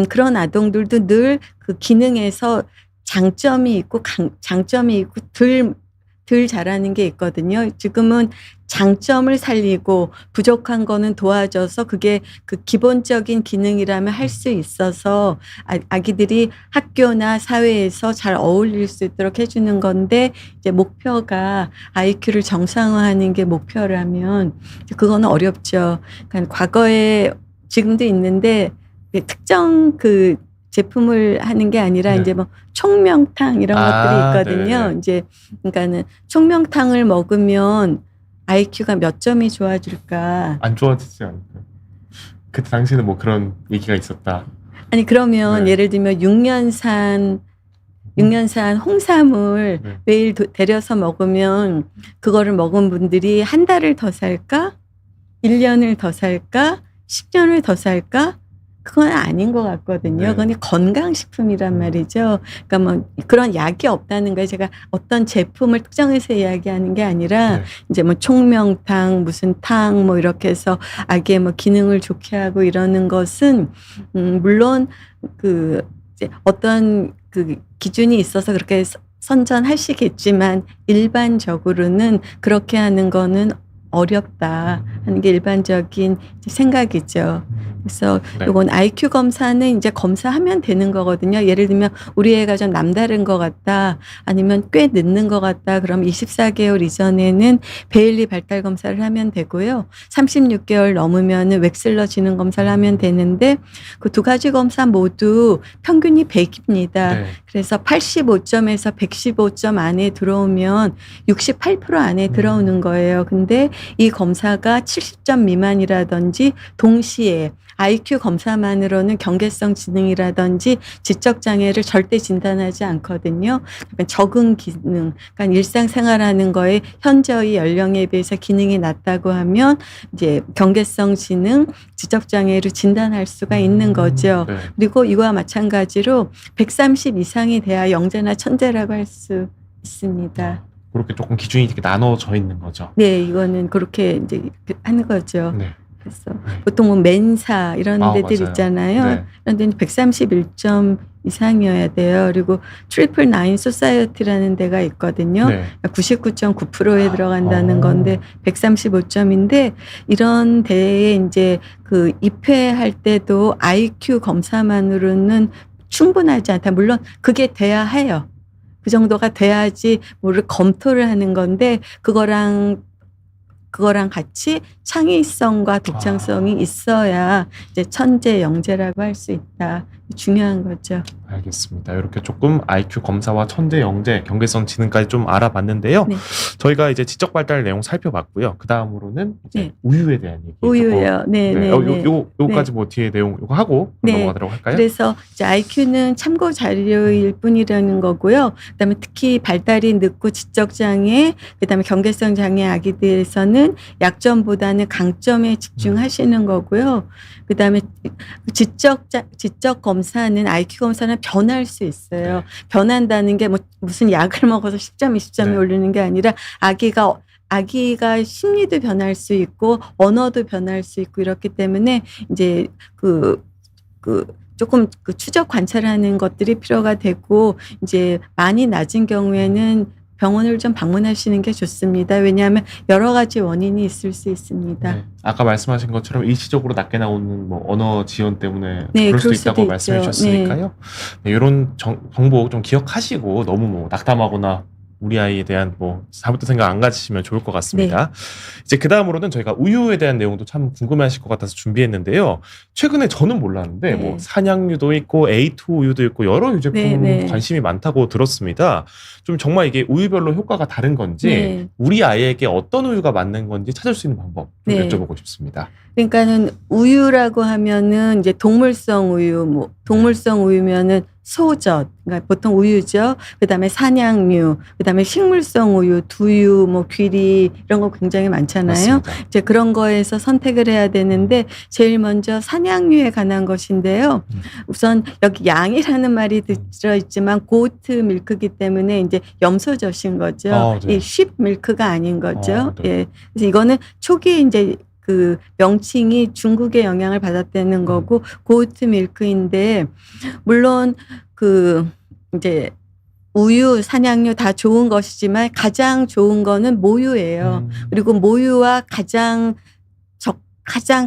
[SPEAKER 2] 그런 아동들도 늘 그 기능에서 장점이 있고 장점이 있고 덜 잘하는 게 있거든요. 지금은 장점을 살리고 부족한 거는 도와줘서 그게 그 기본적인 기능이라면 할 수 있어서 아기들이 학교나 사회에서 잘 어울릴 수 있도록 해주는 건데 이제 목표가 IQ를 정상화하는 게 목표라면 그거는 어렵죠. 그러니까 과거에 지금도 있는데 특정 그 제품을 하는 게 아니라
[SPEAKER 1] 네.
[SPEAKER 2] 이제 뭐 총명탕 이런 것들이 있거든요.
[SPEAKER 1] 네네.
[SPEAKER 2] 이제 그러니까는 총명탕을 먹으면 IQ가 몇 점이 좋아질까?
[SPEAKER 1] 안 좋아지지 않을까요? 그때 당시에는 뭐 그런 얘기가 있었다.
[SPEAKER 2] 아니 그러면
[SPEAKER 1] 네.
[SPEAKER 2] 예를 들면 6년산 홍삼을
[SPEAKER 1] 네.
[SPEAKER 2] 매일 데려서 먹으면 그거를 먹은 분들이 한 달을 더 살까? 1년을 더 살까? 10년을 더 살까? 그건 아닌 것 같거든요.
[SPEAKER 1] 네.
[SPEAKER 2] 그건 건강식품이란 말이죠. 그러니까 뭐 그런 약이 없다는 거예요. 제가 어떤 제품을 특정해서 이야기하는 게 아니라
[SPEAKER 1] 네.
[SPEAKER 2] 이제 뭐 총명탕 무슨 탕 뭐 이렇게 해서 아기의 뭐 기능을 좋게 하고 이러는 것은 물론 그 이제 어떤 그 기준이 있어서 그렇게 선전하시겠지만 일반적으로는 그렇게 하는 거는 어렵다 하는 게 일반적인 생각이죠. 그래서
[SPEAKER 1] 네.
[SPEAKER 2] 요건 IQ 검사는 이제 검사하면 되는 거거든요. 예를 들면 우리 애가 좀 남다른 것 같다, 아니면 꽤 늦는 것 같다, 그럼 24개월 이전에는 베일리 발달 검사를 하면 되고요. 36개월 넘으면은 웩슬러 지능 검사를 하면 되는데 그 두 가지 검사 모두 평균이 100입니다.
[SPEAKER 1] 네.
[SPEAKER 2] 그래서 85점에서 115점 안에 들어오면 68% 안에 들어오는 거예요. 근데 이 검사가 70점 미만이라든지 동시에 IQ 검사만으로는 경계성 지능이라든지 지적 장애를 절대 진단하지 않거든요. 그러니까 적응 기능, 그러니까 일상생활하는 거에 현저히 연령에 비해서 기능이 낮다고 하면 이제 경계성 지능, 지적 장애를 진단할 수가 있는 거죠.
[SPEAKER 1] 네.
[SPEAKER 2] 그리고 이와 마찬가지로 130 이상이 돼야 영재나 천재라고 할 수 있습니다.
[SPEAKER 1] 그렇게 조금 기준이 이렇게 나눠져 있는 거죠.
[SPEAKER 2] 네, 이거는 그렇게 이제 하는 거죠.
[SPEAKER 1] 네.
[SPEAKER 2] 그래서
[SPEAKER 1] 네.
[SPEAKER 2] 보통 뭐 멘사 이런 데들
[SPEAKER 1] 맞아요.
[SPEAKER 2] 있잖아요.
[SPEAKER 1] 네.
[SPEAKER 2] 그런 데는 131점 이상이어야 돼요. 그리고 트리플 나인 소사이어티라는 데가 있거든요.
[SPEAKER 1] 네.
[SPEAKER 2] 99.9%에 들어간다는 건데 135점인데 이런 데에 이제 그 입회할 때도 IQ 검사만으로는 충분하지 않다. 물론 그게 돼야 해요. 그 정도가 돼야지 뭐를 검토를 하는 건데 그거랑 같이 창의성과 독창성이 있어야 이제 천재 영재라고 할 수 있다. 중요한 거죠.
[SPEAKER 1] 알겠습니다. 이렇게 조금 IQ 검사와 천재, 영재, 경계성 지능까지 좀 알아봤는데요.
[SPEAKER 2] 네.
[SPEAKER 1] 저희가 이제 지적 발달 내용 살펴봤고요. 그 다음으로는 이제
[SPEAKER 2] 네.
[SPEAKER 1] 우유에 대한 얘기.
[SPEAKER 2] 우유요. 네, 네, 네.
[SPEAKER 1] 요거까지 뭐 뒤에 내용 요거 하고
[SPEAKER 2] 네.
[SPEAKER 1] 넘어가도록 할까요?
[SPEAKER 2] 그래서 이제 IQ는 참고 자료일 뿐이라는 거고요. 그다음에 특히 발달이 늦고 지적 장애, 그다음에 경계성 장애 아기들에서는 약점보다는 강점에 집중하시는 거고요. 그다음에 지적 검사는 IQ 검사는 변할 수 있어요.
[SPEAKER 1] 네.
[SPEAKER 2] 변한다는 게 뭐 무슨 약을 먹어서 10점, 20점이
[SPEAKER 1] 네.
[SPEAKER 2] 오르는 게 아니라 아기가 심리도 변할 수 있고 언어도 변할 수 있고 이렇기 때문에 이제 조금 추적 관찰하는 것들이 필요가 되고 이제 많이 낮은 경우에는 병원을 좀 방문하시는 게 좋습니다. 왜냐하면 여러 가지 원인이 있을 수 있습니다.
[SPEAKER 1] 네. 아까 말씀하신 것처럼 일시적으로 낮게 나오는 뭐 언어 지연 때문에
[SPEAKER 2] 네,
[SPEAKER 1] 그럴 수도
[SPEAKER 2] 그럴
[SPEAKER 1] 있다고
[SPEAKER 2] 수도
[SPEAKER 1] 말씀해
[SPEAKER 2] 있죠.
[SPEAKER 1] 주셨으니까요. 네, 이런 정보 좀 기억하시고 너무 뭐 낙담하거나 우리 아이에 대한 뭐 잘못된 생각 안 가지시면 좋을 것 같습니다. 이제 그 다음으로는 저희가 우유에 대한 내용도 참 궁금해하실 것 같아서 준비했는데요. 최근에 저는 몰랐는데
[SPEAKER 2] 네.
[SPEAKER 1] 뭐 산양유도 있고 A2 우유도 있고 여러 유제품
[SPEAKER 2] 네.
[SPEAKER 1] 관심이 많다고 들었습니다. 좀 정말 이게 우유별로 효과가 다른 건지
[SPEAKER 2] 네.
[SPEAKER 1] 우리 아이에게 어떤 우유가 맞는 건지 찾을 수 있는 방법 좀
[SPEAKER 2] 네.
[SPEAKER 1] 여쭤보고 싶습니다.
[SPEAKER 2] 그러니까는 우유라고 하면은 이제 동물성 우유, 뭐 동물성 우유면은 소젓, 그러니까 보통 우유죠. 그다음에 산양유, 그다음에 식물성 우유, 두유, 뭐 귀리 이런 거 굉장히 많잖아요.
[SPEAKER 1] 맞습니다.
[SPEAKER 2] 이제 그런 거에서 선택을 해야 되는데 제일 먼저 산양유에 관한 것인데요. 우선 여기 양이라는 말이 들어 있지만 고트 밀크기 때문에 이제 염소젓인 거죠.
[SPEAKER 1] 네.
[SPEAKER 2] 이 쉽 밀크가 아닌 거죠.
[SPEAKER 1] 네.
[SPEAKER 2] 예. 그래서 이거는 초기에 이제 그 명칭이 중국의 영향을 받았다는 거고 고트 밀크인데 물론 그 이제 우유, 산양유 다 좋은 것이지만 가장 좋은 거는 모유예요. 그리고 모유와 가장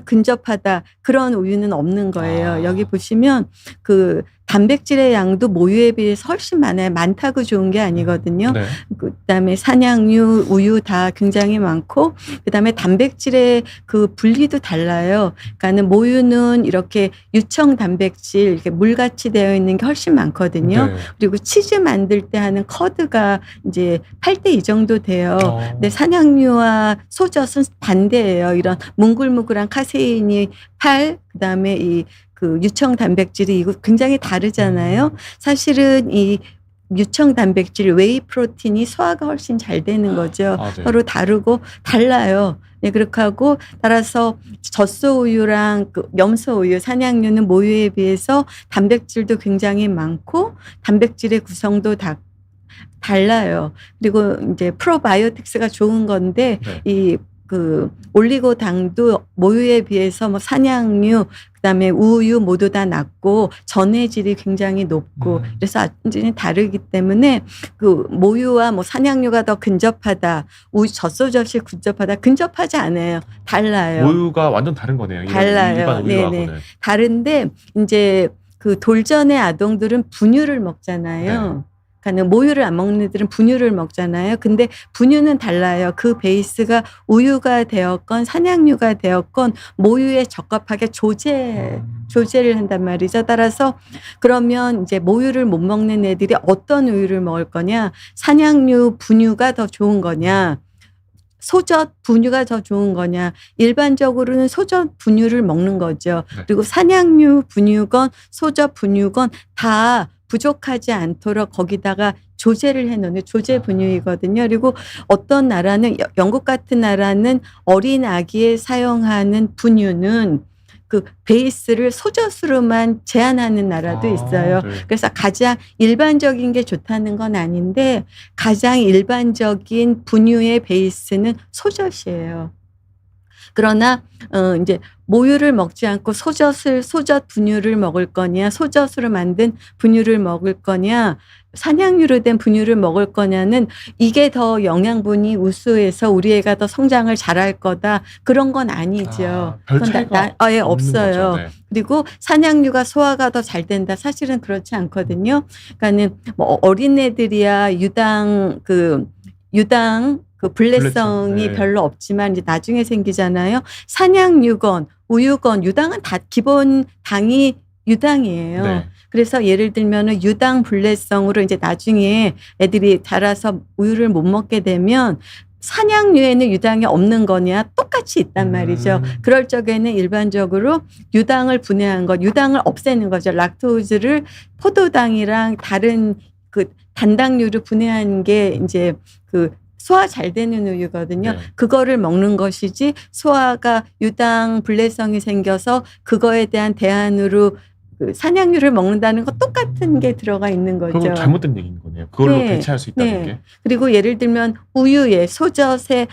[SPEAKER 2] 근접하다 그런 우유는 없는 거예요. 여기 보시면 그 단백질의 양도 모유에 비해서 훨씬 많아요. 많다고 좋은 게 아니거든요.
[SPEAKER 1] 네.
[SPEAKER 2] 그다음에 산양유, 우유 다 굉장히 많고 그다음에 단백질의 그 분리도 달라요. 그러니까는 모유는 이렇게 유청 단백질 이렇게 물같이 되어 있는 게 훨씬 많거든요.
[SPEAKER 1] 네.
[SPEAKER 2] 그리고 치즈 만들 때 하는 커드가 이제 8대 2 정도 돼요. 근데 산양유와 소젓은 반대예요. 이런 뭉글뭉글한 카세인이 8, 그다음에 이 그 유청 단백질이 이거 굉장히 다르잖아요. 사실은 이 유청 단백질, 웨이 프로틴이 소화가 훨씬 잘 되는 거죠.
[SPEAKER 1] 네.
[SPEAKER 2] 서로 다르고 달라요. 네, 그렇게 하고 따라서 젖소 우유랑 그 염소 우유, 산양유는 모유에 비해서 단백질도 굉장히 많고 단백질의 구성도 다 달라요. 그리고 이제 프로바이오틱스가 좋은 건데
[SPEAKER 1] 네.
[SPEAKER 2] 이 그 올리고당도 모유에 비해서 뭐 사냥류 그다음에 우유 모두 다 낮고 전해질이 굉장히 높고 그래서 완전히 다르기 때문에 그 모유와 뭐 사냥류가 더 근접하다, 우유 젖소젖이 근접하지 않아요. 달라요.
[SPEAKER 1] 모유가 완전 다른 거네요. 이런
[SPEAKER 2] 달라요.
[SPEAKER 1] 일반 우유하고는.
[SPEAKER 2] 네네. 다른데 이제 그 돌전의 아동들은 분유를 먹잖아요. 그러니까 모유를 안 먹는 애들은 분유를 먹잖아요. 근데 분유는 달라요. 그 베이스가 우유가 되었건 사냥류가 되었건 모유에 적합하게 조제를 한단 말이죠. 따라서 그러면 이제 모유를 못 먹는 애들이 어떤 우유를 먹을 거냐? 사냥류 분유가 더 좋은 거냐? 소젖 분유가 더 좋은 거냐? 일반적으로는 소젖 분유를 먹는 거죠.
[SPEAKER 1] 네.
[SPEAKER 2] 그리고 사냥류 분유건 소젖 분유건 다 부족하지 않도록 거기다가 조제를 해놓는 조제 분유이거든요. 그리고 어떤 나라는 영국 같은 나라는 어린 아기에 사용하는 분유는 그 베이스를 소젖으로만 제한하는 나라도 있어요.
[SPEAKER 1] 네.
[SPEAKER 2] 그래서 가장 일반적인 게 좋다는 건 아닌데 가장 일반적인 분유의 베이스는 소젖이에요. 그러나 이제 모유를 먹지 않고 소젖 분유를 먹을 거냐, 소젖으로 만든 분유를 먹을 거냐, 사냥류로 된 분유를 먹을 거냐는 이게 더 영양분이 우수해서 우리 애가 더 성장을 잘할 거다. 그런 건 아니죠.
[SPEAKER 1] 별 차이가
[SPEAKER 2] 예,
[SPEAKER 1] 없는
[SPEAKER 2] 없어요.
[SPEAKER 1] 거죠. 네.
[SPEAKER 2] 그리고 사냥류가 소화가 더 잘 된다. 사실은 그렇지 않거든요. 그러니까는 뭐 어린애들이야 유당 그 불내성이
[SPEAKER 1] 네.
[SPEAKER 2] 별로 없지만 이제 나중에 생기잖아요. 사냥류건 우유건 유당은 다 기본 당이 유당이에요.
[SPEAKER 1] 네.
[SPEAKER 2] 그래서 예를 들면은 유당 불내성으로 이제 나중에 애들이 자라서 우유를 못 먹게 되면 사냥류에는 유당이 없는 거냐 똑같이 있단 말이죠. 그럴 적에는 일반적으로 유당을 분해한 것, 유당을 없애는 거죠. 락토즈를 포도당이랑 다른 그 단당류를 분해한 게 이제 그 소화 잘 되는 우유거든요.
[SPEAKER 1] 네.
[SPEAKER 2] 그거를 먹는 것이지 소화가 유당 불내성이 생겨서 그거에 대한 대안으로 그 사냥류를 먹는다는 거 똑같은 게 들어가 있는 거죠.
[SPEAKER 1] 그건 잘못된 얘기인 거네요. 그걸로
[SPEAKER 2] 네.
[SPEAKER 1] 대체할 수 있다는
[SPEAKER 2] 네.
[SPEAKER 1] 게.
[SPEAKER 2] 그리고 예를 들면 우유에 소젖에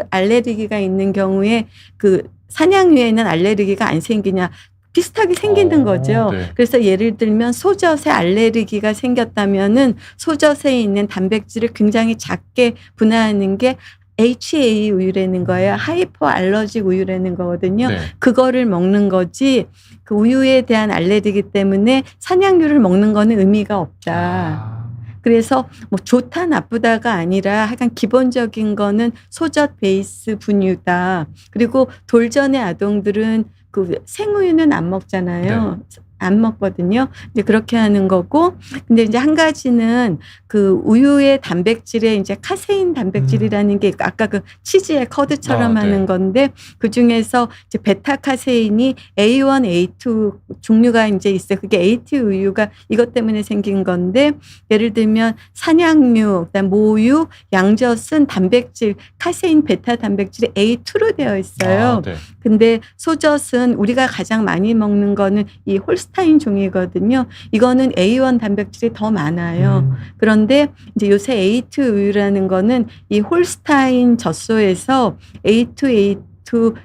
[SPEAKER 2] 알레르기가 있는 경우에 그 사냥류에는 알레르기가 안 생기냐. 비슷하게 생기는 거죠.
[SPEAKER 1] 네.
[SPEAKER 2] 그래서 예를 들면 소젖에 알레르기가 생겼다면은 소젖에 있는 단백질을 굉장히 작게 분해하는 게 HA 우유라는 거예요. 하이퍼 알러직 우유라는 거거든요.
[SPEAKER 1] 네.
[SPEAKER 2] 그거를 먹는 거지 그 우유에 대한 알레르기 때문에 사냥류를 먹는 거는 의미가 없다. 그래서 뭐 좋다 나쁘다가 아니라 약간 기본적인 거는 소젖 베이스 분유다. 그리고 돌전의 아동들은 그 생우유는 안 먹잖아요. 안 먹거든요. 이제 그렇게 하는 거고, 근데 이제 한 가지는 그 우유의 단백질에 이제 카세인 단백질이라는 게 아까 그 치즈의 커드처럼 하는 건데 그 중에서 이제 베타 카세인이 A1, A2 종류가 이제 있어요. 그게 A2 우유가 이것 때문에 생긴 건데 예를 들면 사냥류, 그다음 모유, 양젖은 단백질 카세인 베타 단백질이 A2로 되어 있어요.
[SPEAKER 1] 네.
[SPEAKER 2] 근데 소젖은 우리가 가장 많이 먹는 거는 이 홀스타인 종이거든요. 이거는 A1 단백질이 더 많아요. 그런데 이제 요새 A2 우유라는 거는 이 홀스타인 젖소에서 A2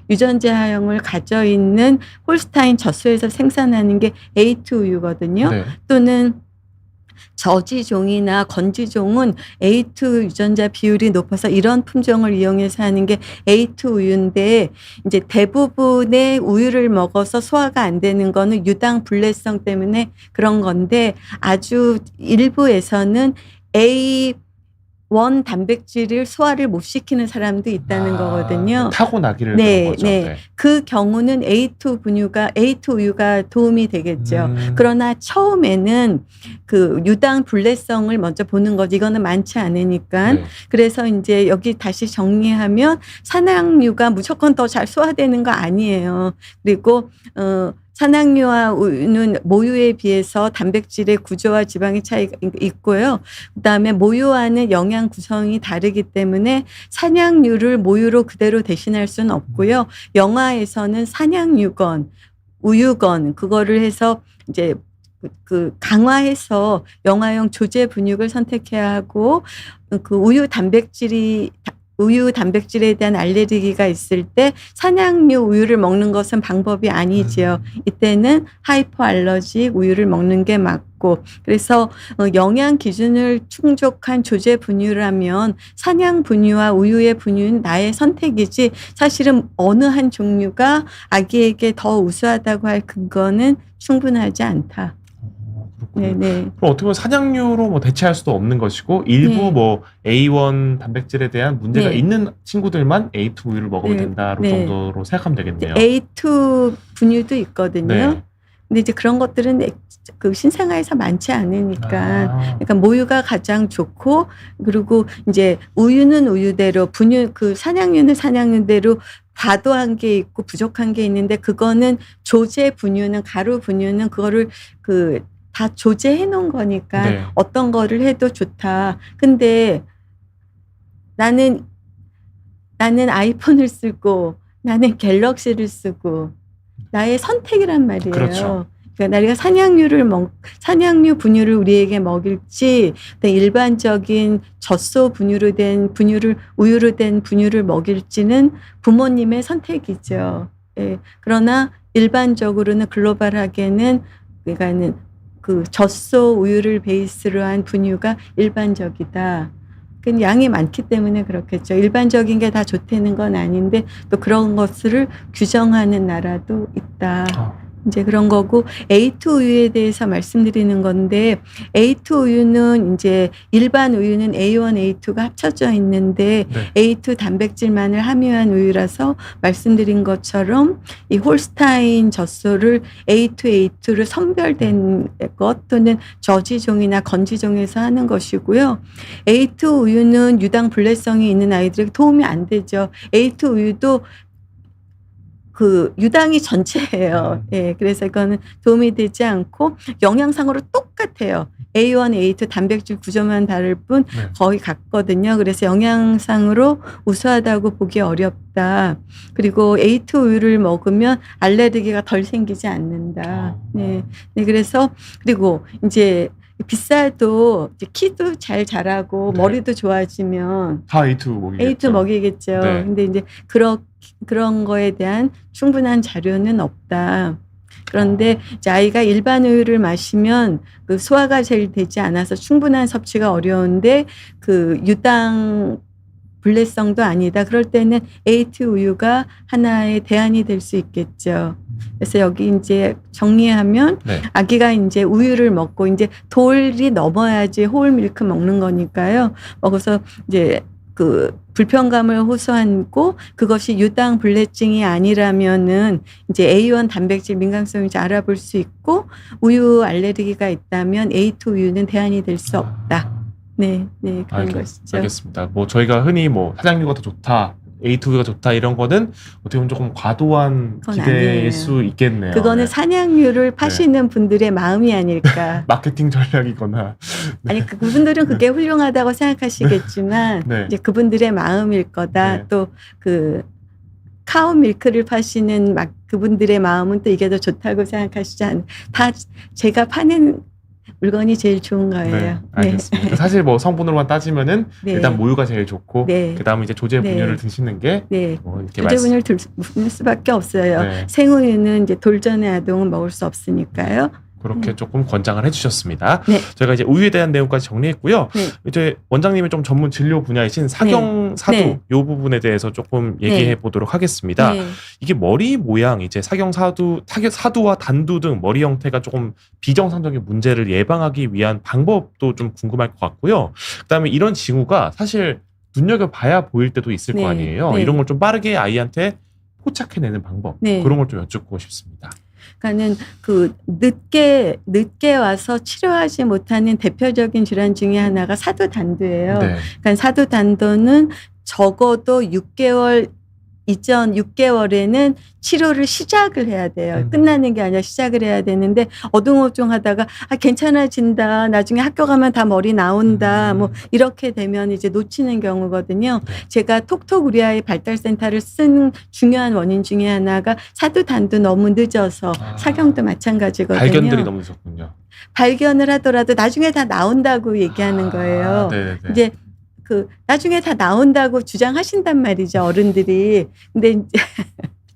[SPEAKER 2] 유전자 하형을 가져 있는 홀스타인 젖소에서 생산하는 게 A2 우유거든요.
[SPEAKER 1] 네.
[SPEAKER 2] 또는 저지종이나 건지종은 A2 유전자 비율이 높아서 이런 품종을 이용해서 하는 게 A2 우유인데 이제 대부분의 우유를 먹어서 소화가 안 되는 거는 유당 불내성 때문에 그런 건데 아주 일부에서는 A1 단백질을 소화를 못 시키는 사람도 있다는 거거든요.
[SPEAKER 1] 타고나기를
[SPEAKER 2] 네,
[SPEAKER 1] 그런 거죠.
[SPEAKER 2] 네. 그 경우는 A2 우유가 도움이 되겠죠. 그러나 처음에는 그 유당 불내성을 먼저 보는 거지. 이거는 많지 않으니까.
[SPEAKER 1] 네.
[SPEAKER 2] 그래서 이제 여기 다시 정리하면 사냥류가 무조건 더 잘 소화되는 거 아니에요. 그리고 사냥류와 우유는 모유에 비해서 단백질의 구조와 지방의 차이가 있고요. 그다음에 모유와는 영양 구성이 다르기 때문에 사냥류를 모유로 그대로 대신할 수는 없고요. 영아에서는 사냥류건 우유건 그거를 해서 이제 그 강화해서 영아용 조제 분육을 선택해야 하고 그 우유 단백질이 우유 단백질에 대한 알레르기가 있을 때 산양류 우유를 먹는 것은 방법이 아니지요. 이때는 하이포알러직 우유를 먹는 게 맞고, 그래서 영양 기준을 충족한 조제 분유라면 산양 분유와 우유의 분유는 나의 선택이지, 사실은 어느 한 종류가 아기에게 더 우수하다고 할 근거는 충분하지 않다.
[SPEAKER 1] 그렇군요.
[SPEAKER 2] 네네.
[SPEAKER 1] 그럼 어떻게 보면 산양류로 뭐 대체할 수도 없는 것이고 일부
[SPEAKER 2] 네.
[SPEAKER 1] 뭐 A1 단백질에 대한 문제가
[SPEAKER 2] 네.
[SPEAKER 1] 있는 친구들만 A2 우유를 먹으면
[SPEAKER 2] 네.
[SPEAKER 1] 된다로
[SPEAKER 2] 네.
[SPEAKER 1] 정도로 생각하면 되겠네요.
[SPEAKER 2] A2 분유도 있거든요.
[SPEAKER 1] 네.
[SPEAKER 2] 근데 이제 그런 것들은 그 신생아에서 많지 않으니까. 그러니까 모유가 가장 좋고, 그리고 이제 우유는 우유대로, 분유, 그 산양류는 산양류대로 과도한 게 있고 부족한 게 있는데, 그거는 조제 분유는, 가루 분유는 그거를 다 조제해 놓은 거니까
[SPEAKER 1] 네.
[SPEAKER 2] 어떤 거를 해도 좋다. 근데 나는 아이폰을 쓰고 나는 갤럭시를 쓰고 나의 선택이란 말이에요.
[SPEAKER 1] 그렇죠.
[SPEAKER 2] 그러니까 내가 산양류 분유를 우리에게 먹일지, 일반적인 젖소 우유로 된 분유를 먹일지는 부모님의 선택이죠. 예. 그러나 일반적으로는 글로벌하게는, 그러니까는 그 젖소 우유를 베이스로 한 분유가 일반적이다. 그 양이 많기 때문에 그렇겠죠. 일반적인 게 다 좋다는 건 아닌데 또 그런 것을 규정하는 나라도 있다. 이제 그런 거고, A2 우유에 대해서 말씀드리는 건데, A2 우유는 이제 일반 우유는 A1, A2가 합쳐져 있는데
[SPEAKER 1] 네.
[SPEAKER 2] A2 단백질만을 함유한 우유라서 말씀드린 것처럼 이 홀스타인 젖소를 A2, A2를 선별된 것 또는 저지종이나 건지종에서 하는 것이고요. A2 우유는 유당 불내성이 있는 아이들에게 도움이 안 되죠. A2 우유도 그 유당이 전체예요. 예, 그래서 이거는 도움이 되지 않고 영양상으로 똑같아요. A1, A2 단백질 구조만 다를 뿐
[SPEAKER 1] 네.
[SPEAKER 2] 거의 같거든요. 그래서 영양상으로 우수하다고 보기 어렵다. 그리고 A2 우유를 먹으면 알레르기가 덜 생기지 않는다. 네, 네, 그래서 그리고 이제 비싸도 이제 키도 잘 자라고
[SPEAKER 1] 네.
[SPEAKER 2] 머리도 좋아지면
[SPEAKER 1] 다 A2 먹이겠죠.
[SPEAKER 2] A2 먹이겠죠.
[SPEAKER 1] 네.
[SPEAKER 2] 근데 이제 그런 거에 대한 충분한 자료는 없다. 그런데 이제 아이가 일반 우유를 마시면 그 소화가 잘 되지 않아서 충분한 섭취가 어려운데 그 유당 불내성도 아니다. 그럴 때는 A2 우유가 하나의 대안이 될 수 있겠죠. 그래서 여기 이제 정리하면
[SPEAKER 1] 네.
[SPEAKER 2] 아기가 이제 우유를 먹고 이제 돌이 넘어야지 홀 밀크 먹는 거니까요. 먹어서 이제 그 불편감을 호소하고 그것이 유당 불내증이 아니라면은 이제 A1 단백질 민감성인지 알아볼 수 있고, 우유 알레르기가 있다면 A2 우유는 대안이 될 수 없다. 네, 네, 그런 것이죠.
[SPEAKER 1] 알겠습니다. 뭐 저희가 흔히 뭐 사장류가 더 좋다, A2가 좋다 이런 거는 어떻게 보면 조금 과도한
[SPEAKER 2] 그건
[SPEAKER 1] 기대일
[SPEAKER 2] 아니에요.
[SPEAKER 1] 수 있겠네요.
[SPEAKER 2] 그거는
[SPEAKER 1] 네.
[SPEAKER 2] 산양류를 파시는 분들의 마음이 아닐까.
[SPEAKER 1] 마케팅 전략이거나.
[SPEAKER 2] 아니 그분들은 그게 훌륭하다고 생각하시겠지만
[SPEAKER 1] 네.
[SPEAKER 2] 이제 그분들의 마음일 거다.
[SPEAKER 1] 네.
[SPEAKER 2] 또 그 카우 밀크를 파시는 그분들의 마음은 또 이게 더 좋다고 생각하시지 않. 다 제가 파는 물건이 제일 좋은 거예요.
[SPEAKER 1] 네, 알겠습니다. 사실 뭐 성분으로만 따지면은
[SPEAKER 2] 네.
[SPEAKER 1] 일단 모유가 제일 좋고
[SPEAKER 2] 네.
[SPEAKER 1] 그다음에 이제 조제
[SPEAKER 2] 네.
[SPEAKER 1] 분유를 드시는 게
[SPEAKER 2] 네.
[SPEAKER 1] 뭐 이렇게
[SPEAKER 2] 조제분유를 들 수밖에 없어요.
[SPEAKER 1] 네.
[SPEAKER 2] 생우유는 이제 돌전의 아동은 먹을 수 없으니까요.
[SPEAKER 1] 그렇게 조금 권장을 해주셨습니다.
[SPEAKER 2] 네.
[SPEAKER 1] 저희가 이제 우유에 대한 내용까지 정리했고요.
[SPEAKER 2] 네.
[SPEAKER 1] 이제 원장님의 좀 전문 진료 분야이신 사경 사두
[SPEAKER 2] 네.
[SPEAKER 1] 이 부분에 대해서 조금 얘기해 보도록 하겠습니다.
[SPEAKER 2] 네.
[SPEAKER 1] 이게 머리 모양, 이제 사경 사두와 단두 등 머리 형태가 조금 비정상적인 문제를 예방하기 위한 방법도 좀 궁금할 것 같고요. 그다음에 이런 징후가 사실 눈여겨봐야 보일 때도 있을
[SPEAKER 2] 네.
[SPEAKER 1] 거 아니에요.
[SPEAKER 2] 네.
[SPEAKER 1] 이런 걸 좀 빠르게 아이한테 포착해내는 방법,
[SPEAKER 2] 네.
[SPEAKER 1] 그런 걸 좀 여쭙고 싶습니다.
[SPEAKER 2] 그러니까는 그 늦게 와서 치료하지 못하는 대표적인 질환 중에 하나가 사두단두예요.
[SPEAKER 1] 네.
[SPEAKER 2] 그러니까 사두단두는 적어도 6개월 이전 6개월에는 치료를 시작을 해야 돼요. 끝나는 게 아니라 시작을 해야 되는데 어둥어둥하다가 괜찮아진다. 나중에 학교 가면 다 머리 나온다. 뭐 이렇게 되면 이제 놓치는 경우거든요.
[SPEAKER 1] 네.
[SPEAKER 2] 제가 톡톡 우리 아이 발달센터를 쓴 중요한 원인 중에 하나가 사두단두 너무 늦어서 사경도 마찬가지거든요.
[SPEAKER 1] 발견들이 너무 늦었군요.
[SPEAKER 2] 발견을 하더라도 나중에 다 나온다고 얘기하는 거예요.
[SPEAKER 1] 네네네.
[SPEAKER 2] 이제 나중에 다 나온다고 주장하신단 말이죠, 어른들이. 근데 이제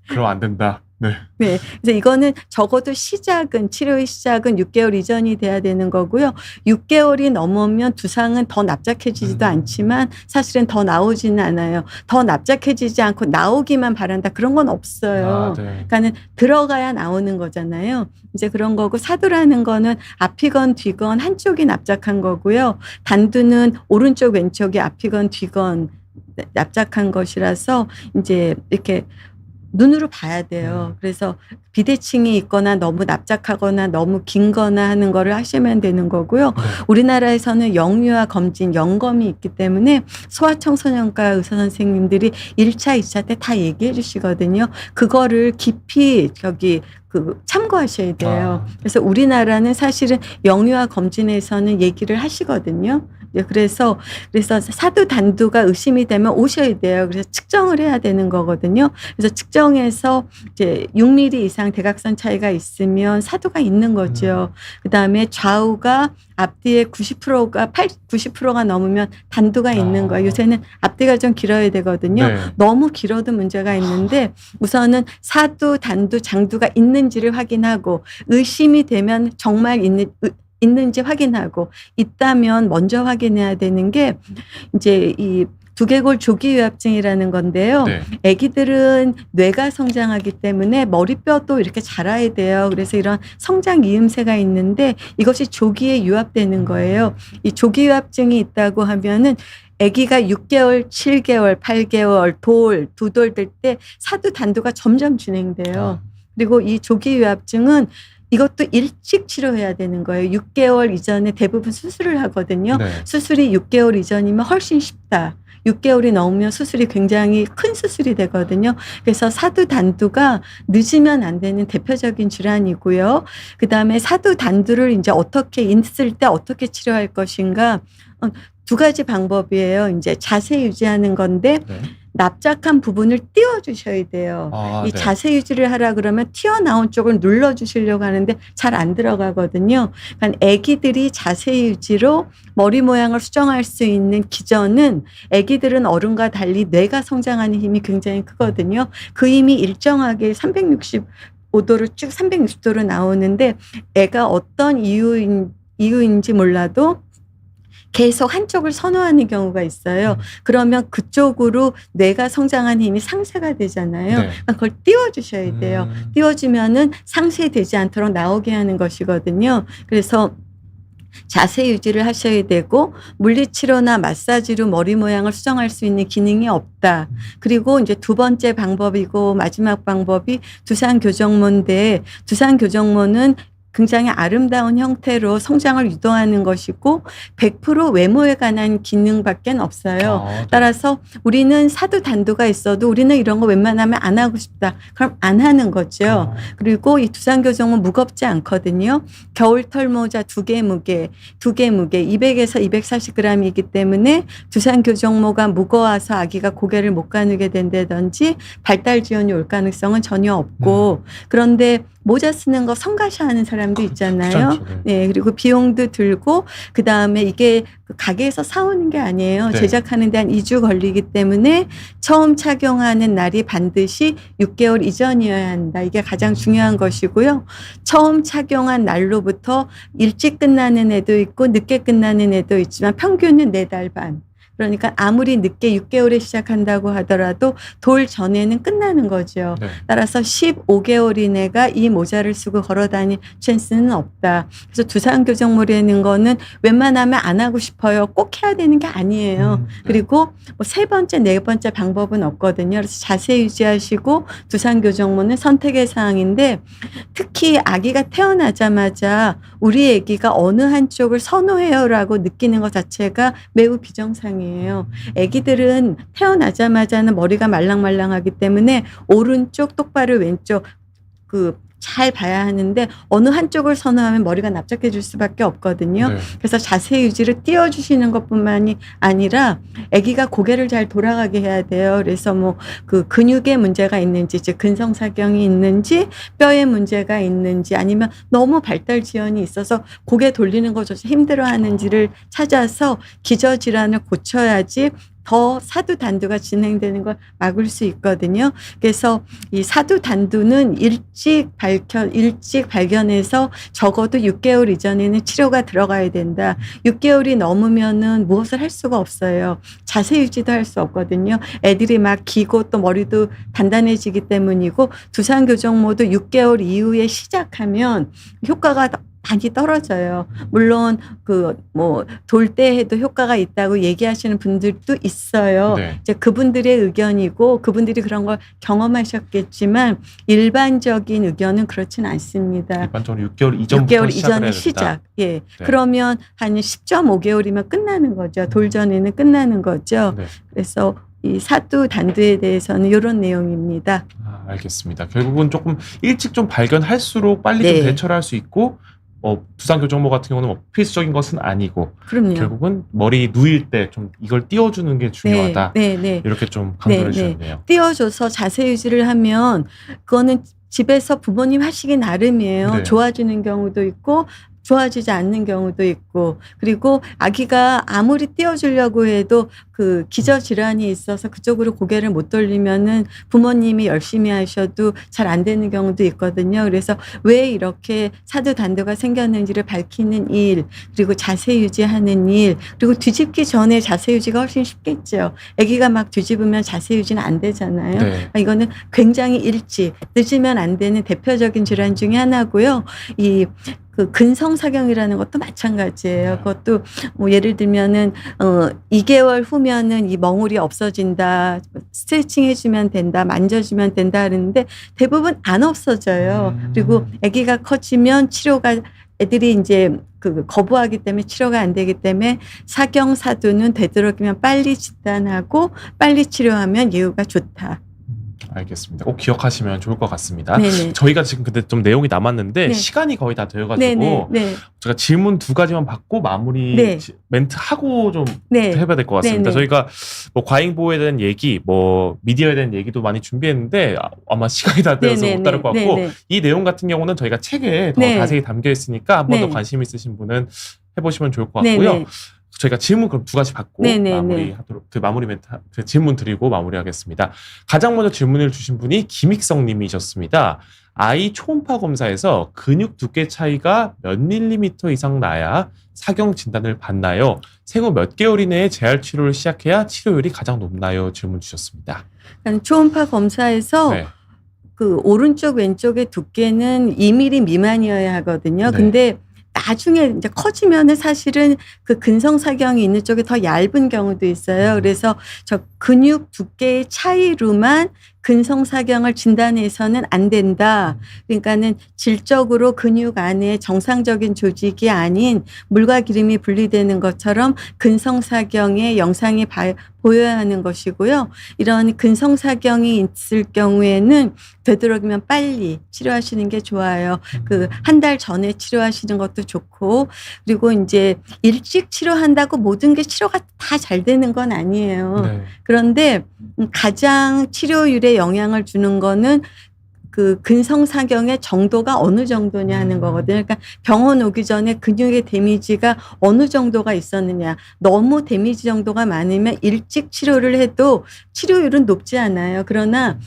[SPEAKER 1] 그럼 안 된다. 네.
[SPEAKER 2] 네. 그래서 이거는 적어도 치료의 시작은 6개월 이전이 돼야 되는 거고요. 6개월이 넘으면 두상은 더 납작해지지도 않지만 사실은 더 나오지는 않아요. 더 납작해지지 않고 나오기만 바란다. 그런 건 없어요.
[SPEAKER 1] 네.
[SPEAKER 2] 그러니까는 들어가야 나오는 거잖아요. 이제 그런 거고, 사두라는 거는 앞이건 뒤건 한쪽이 납작한 거고요. 단두는 오른쪽 왼쪽이 앞이건 뒤건 납작한 것이라서 이제 이렇게 눈으로 봐야 돼요. 그래서 비대칭이 있거나 너무 납작하거나 너무 긴거나 하는 거를 하시면 되는 거고요.
[SPEAKER 1] 네.
[SPEAKER 2] 우리나라에서는 영유아 검진, 영검이 있기 때문에 소아청소년과 의사 선생님들이 1차, 2차 때 다 얘기해 주시거든요. 그거를 깊이 참고하셔야 돼요. 그래서 우리나라는 사실은 영유아 검진에서는 얘기를 하시거든요. 그래서 사두 단두가 의심이 되면 오셔야 돼요. 그래서 측정을 해야 되는 거거든요. 그래서 측정해서 이제 6mm 이상 대각선 차이가 있으면 사두가 있는 거죠. 그다음에 좌우가 앞뒤에 90%가 넘으면 단두가 있는 거예요. 요새는 앞뒤가 좀 길어야 되거든요.
[SPEAKER 1] 네.
[SPEAKER 2] 너무 길어도 문제가 있는데 우선은 사두, 단두, 장두가 있는지를 확인하고 의심이 되면 정말 있는지 확인하고, 있다면 먼저 확인해야 되는 게 이제 이 두개골 조기유합증이라는 건데요.
[SPEAKER 1] 네.
[SPEAKER 2] 아기들은 뇌가 성장하기 때문에 머리뼈도 이렇게 자라야 돼요. 그래서 이런 성장 이음새가 있는데 이것이 조기에 유합되는 거예요. 이 조기유합증이 있다고 하면은 아기가 6개월, 7개월, 8개월, 두 돌 될 때 사두 단두가 점점 진행돼요. 그리고 이 조기유합증은 이것도 일찍 치료해야 되는 거예요. 6개월 이전에 대부분 수술을 하거든요.
[SPEAKER 1] 네.
[SPEAKER 2] 수술이 6개월 이전이면 훨씬 쉽다. 6개월이 넘으면 수술이 굉장히 큰 수술이 되거든요. 그래서 사두 단두가 늦으면 안 되는 대표적인 질환이고요. 그다음에 사두 단두를 이제 어떻게 있을 때 어떻게 치료할 것인가, 두 가지 방법이에요. 이제 자세 유지하는 건데
[SPEAKER 1] 네.
[SPEAKER 2] 납작한 부분을 띄워주셔야 돼요. 이
[SPEAKER 1] 네.
[SPEAKER 2] 자세 유지를 하라 그러면 튀어나온 쪽을 눌러주시려고 하는데 잘 안 들어가거든요. 그러니까 아기들이 자세 유지로 머리 모양을 수정할 수 있는 기전은, 아기들은 어른과 달리 뇌가 성장하는 힘이 굉장히 크거든요. 그 힘이 일정하게 365도로 쭉 360도로 나오는데 애가 어떤 이유인지 몰라도 계속 한쪽을 선호하는 경우가 있어요. 그러면 그쪽으로 뇌가 성장한 힘이 상쇄가 되잖아요.
[SPEAKER 1] 네.
[SPEAKER 2] 그러니까 그걸 띄워주셔야 돼요. 띄워주면은 상쇄되지 않도록 나오게 하는 것이거든요. 그래서 자세 유지를 하셔야 되고, 물리치료나 마사지로 머리 모양을 수정할 수 있는 기능이 없다. 그리고 이제 두 번째 방법이고 마지막 방법이 두상교정모인데, 두상교정모는 굉장히 아름다운 형태로 성장을 유도하는 것이고 100% 외모에 관한 기능밖에 없어요.
[SPEAKER 1] 네.
[SPEAKER 2] 따라서 우리는 사두 단두가 있어도 우리는 이런 거 웬만하면 안 하고 싶다. 그럼 안 하는 거죠. 그리고 이 두상교정은 무겁지 않거든요. 겨울털 모자 2개 무게 200에서 240g이기 때문에 두상교정모가 무거워서 아기가 고개를 못 가누게 된다든지 발달 지연이 올 가능성은 전혀 없고, 그런데 모자 쓰는 거 성가셔하는 사람도 있잖아요. 네, 그리고 비용도 들고, 그 다음에 이게 가게에서 사오는 게 아니에요.
[SPEAKER 1] 네.
[SPEAKER 2] 제작하는데 한 2주 걸리기 때문에 처음 착용하는 날이 반드시 6개월 이전이어야 한다. 이게 가장 중요한 것이고요. 처음 착용한 날로부터 일찍 끝나는 애도 있고 늦게 끝나는 애도 있지만 평균은 4달 반. 그러니까 아무리 늦게 6개월에 시작한다고 하더라도 돌 전에는 끝나는 거죠.
[SPEAKER 1] 네.
[SPEAKER 2] 따라서 15개월인 애가 이 모자를 쓰고 걸어다닐 찬스는 없다. 그래서 두상교정모라는 거는 웬만하면 안 하고 싶어요. 꼭 해야 되는 게 아니에요. 그리고 뭐 세 번째, 네 번째 방법은 없거든요. 그래서 자세 유지하시고 두상교정모는 선택의 사항인데, 특히 아기가 태어나자마자 우리 아기가 어느 한쪽을 선호해요라고 느끼는 것 자체가 매우 비정상이에요. 아기들은 태어나자마자는 머리가 말랑말랑하기 때문에 오른쪽 똑바로 왼쪽 잘 봐야 하는데 어느 한쪽을 선호하면 머리가 납작해질 수밖에 없거든요.
[SPEAKER 1] 네.
[SPEAKER 2] 그래서 자세 유지를 띄워주시는 것뿐만이 아니라 아기가 고개를 잘 돌아가게 해야 돼요. 그래서 뭐 그 근육에 문제가 있는지, 즉 근성사경이 있는지, 뼈에 문제가 있는지, 아니면 너무 발달 지연이 있어서 고개 돌리는 것조차 힘들어하는지를 찾아서 기저질환을 고쳐야지 더 사두단두가 진행되는 걸 막을 수 있거든요. 그래서 이 사두단두는 일찍 발견해서 적어도 6개월 이전에는 치료가 들어가야 된다. 6개월이 넘으면은 무엇을 할 수가 없어요. 자세 유지도 할 수 없거든요. 애들이 막 기고 또 머리도 단단해지기 때문이고, 두상교정모도 6개월 이후에 시작하면 효과가 많이 떨어져요. 물론 그 뭐 돌 때 해도 효과가 있다고 얘기하시는 분들도 있어요.
[SPEAKER 1] 네.
[SPEAKER 2] 이제 그분들의 의견이고 그분들이 그런 걸 경험하셨겠지만 일반적인 의견은 그렇진 않습니다.
[SPEAKER 1] 일반적으로 6개월 이전부터
[SPEAKER 2] 6개월
[SPEAKER 1] 시작을
[SPEAKER 2] 이전에
[SPEAKER 1] 해야
[SPEAKER 2] 시작.
[SPEAKER 1] 된다.
[SPEAKER 2] 예.
[SPEAKER 1] 네.
[SPEAKER 2] 그러면 한 10.5개월이면 끝나는 거죠. 돌 전에는 끝나는 거죠.
[SPEAKER 1] 네.
[SPEAKER 2] 그래서 이 사두 단두에 대해서는 이런 내용입니다.
[SPEAKER 1] 알겠습니다. 결국은 조금 일찍 좀 발견할수록 빨리
[SPEAKER 2] 네.
[SPEAKER 1] 좀 대처를 할 수 있고, 두상교정모 같은 경우는 뭐 필수적인 것은 아니고,
[SPEAKER 2] 그럼요.
[SPEAKER 1] 결국은 머리 누일 때 좀 이걸 띄워주는 게 중요하다.
[SPEAKER 2] 네.
[SPEAKER 1] 이렇게 좀 강조를
[SPEAKER 2] 네, 네.
[SPEAKER 1] 해주셨네요.
[SPEAKER 2] 띄워줘서 자세 유지를 하면 그거는 집에서 부모님 하시기 나름이에요.
[SPEAKER 1] 네.
[SPEAKER 2] 좋아지는 경우도 있고 좋아지지 않는 경우도 있고, 그리고 아기가 아무리 띄워주려고 해도 그 기저질환이 있어서 그쪽으로 고개를 못 돌리면은 부모님이 열심히 하셔도 잘 안 되는 경우도 있거든요. 그래서 왜 이렇게 사두단두가 생겼는지를 밝히는 일, 그리고 자세 유지하는 일, 그리고 뒤집기 전에 자세 유지가 훨씬 쉽겠죠. 아기가 막 뒤집으면 자세 유지는 안 되잖아요.
[SPEAKER 1] 네.
[SPEAKER 2] 이거는 굉장히 일찍, 늦으면 안 되는 대표적인 질환 중에 하나고요. 이 그 근성사경이라는 것도 마찬가지예요. 그것도 뭐 예를 들면은 2개월 후면은 이 멍울이 없어진다, 스트레칭 해주면 된다, 만져주면 된다 하는데 대부분 안 없어져요. 그리고 아기가 커지면 치료가, 애들이 이제 그 거부하기 때문에 치료가 안 되기 때문에 사경사두는 되도록이면 빨리 진단하고 빨리 치료하면 예후가 좋다.
[SPEAKER 1] 알겠습니다. 꼭 기억하시면 좋을 것 같습니다.
[SPEAKER 2] 네네.
[SPEAKER 1] 저희가 지금 근데 좀 내용이 남았는데
[SPEAKER 2] 네.
[SPEAKER 1] 시간이 거의 다 되어가지고
[SPEAKER 2] 네네.
[SPEAKER 1] 제가 질문 2가지만 받고 마무리
[SPEAKER 2] 네.
[SPEAKER 1] 멘트 하고 좀
[SPEAKER 2] 네.
[SPEAKER 1] 해봐야 될 것 같습니다.
[SPEAKER 2] 네네.
[SPEAKER 1] 저희가 뭐 과잉 보호에 대한 얘기, 뭐 미디어에 대한 얘기도 많이 준비했는데 아마 시간이 다 되어서 못 다룰 것 같고,
[SPEAKER 2] 네네.
[SPEAKER 1] 이 내용 같은 경우는 저희가 책에 더
[SPEAKER 2] 네.
[SPEAKER 1] 자세히 담겨 있으니까 한 번 더
[SPEAKER 2] 네.
[SPEAKER 1] 관심 있으신 분은 해보시면 좋을 것 같고요.
[SPEAKER 2] 네네.
[SPEAKER 1] 저희가 질문 그럼 2가지 받고
[SPEAKER 2] 네네네.
[SPEAKER 1] 마무리하도록, 그 마무리 멘트, 그 질문 드리고 마무리하겠습니다. 가장 먼저 질문을 주신 분이 김익성님이셨습니다. 아이 초음파 검사에서 근육 두께 차이가 몇 밀리미터 이상 나야 사경 진단을 받나요? 생후 몇 개월 이내에 재활 치료를 시작해야 치료율이 가장 높나요? 질문 주셨습니다.
[SPEAKER 2] 초음파 검사에서
[SPEAKER 1] 네.
[SPEAKER 2] 그 오른쪽 왼쪽의 두께는 2mm 미만이어야 하거든요.
[SPEAKER 1] 네.
[SPEAKER 2] 근데 나중에 이제 커지면은 사실은 그 근성사경이 있는 쪽이 더 얇은 경우도 있어요. 그래서 저 근육 두께의 차이로만 근성사경을 진단해서는 안 된다. 그러니까는 질적으로 근육 안에 정상적인 조직이 아닌 물과 기름이 분리되는 것처럼 근성사경의 영상이 보여야 하는 것이고요. 이런 근성사경이 있을 경우에는 되도록이면 빨리 치료하시는 게 좋아요. 그 한 달 전에 치료하시는 것도 좋고, 그리고 이제 일찍 치료한다고 모든 게 치료가 다 잘 되는 건 아니에요.
[SPEAKER 1] 네.
[SPEAKER 2] 그런데 가장 치료율에 영향을 주는 거는 그 근성사경의 정도가 어느 정도냐 하는 거거든요. 그러니까 병원 오기 전에 근육의 데미지가 어느 정도가 있었느냐. 너무 데미지 정도가 많으면 일찍 치료를 해도 치료율은 높지 않아요. 그러나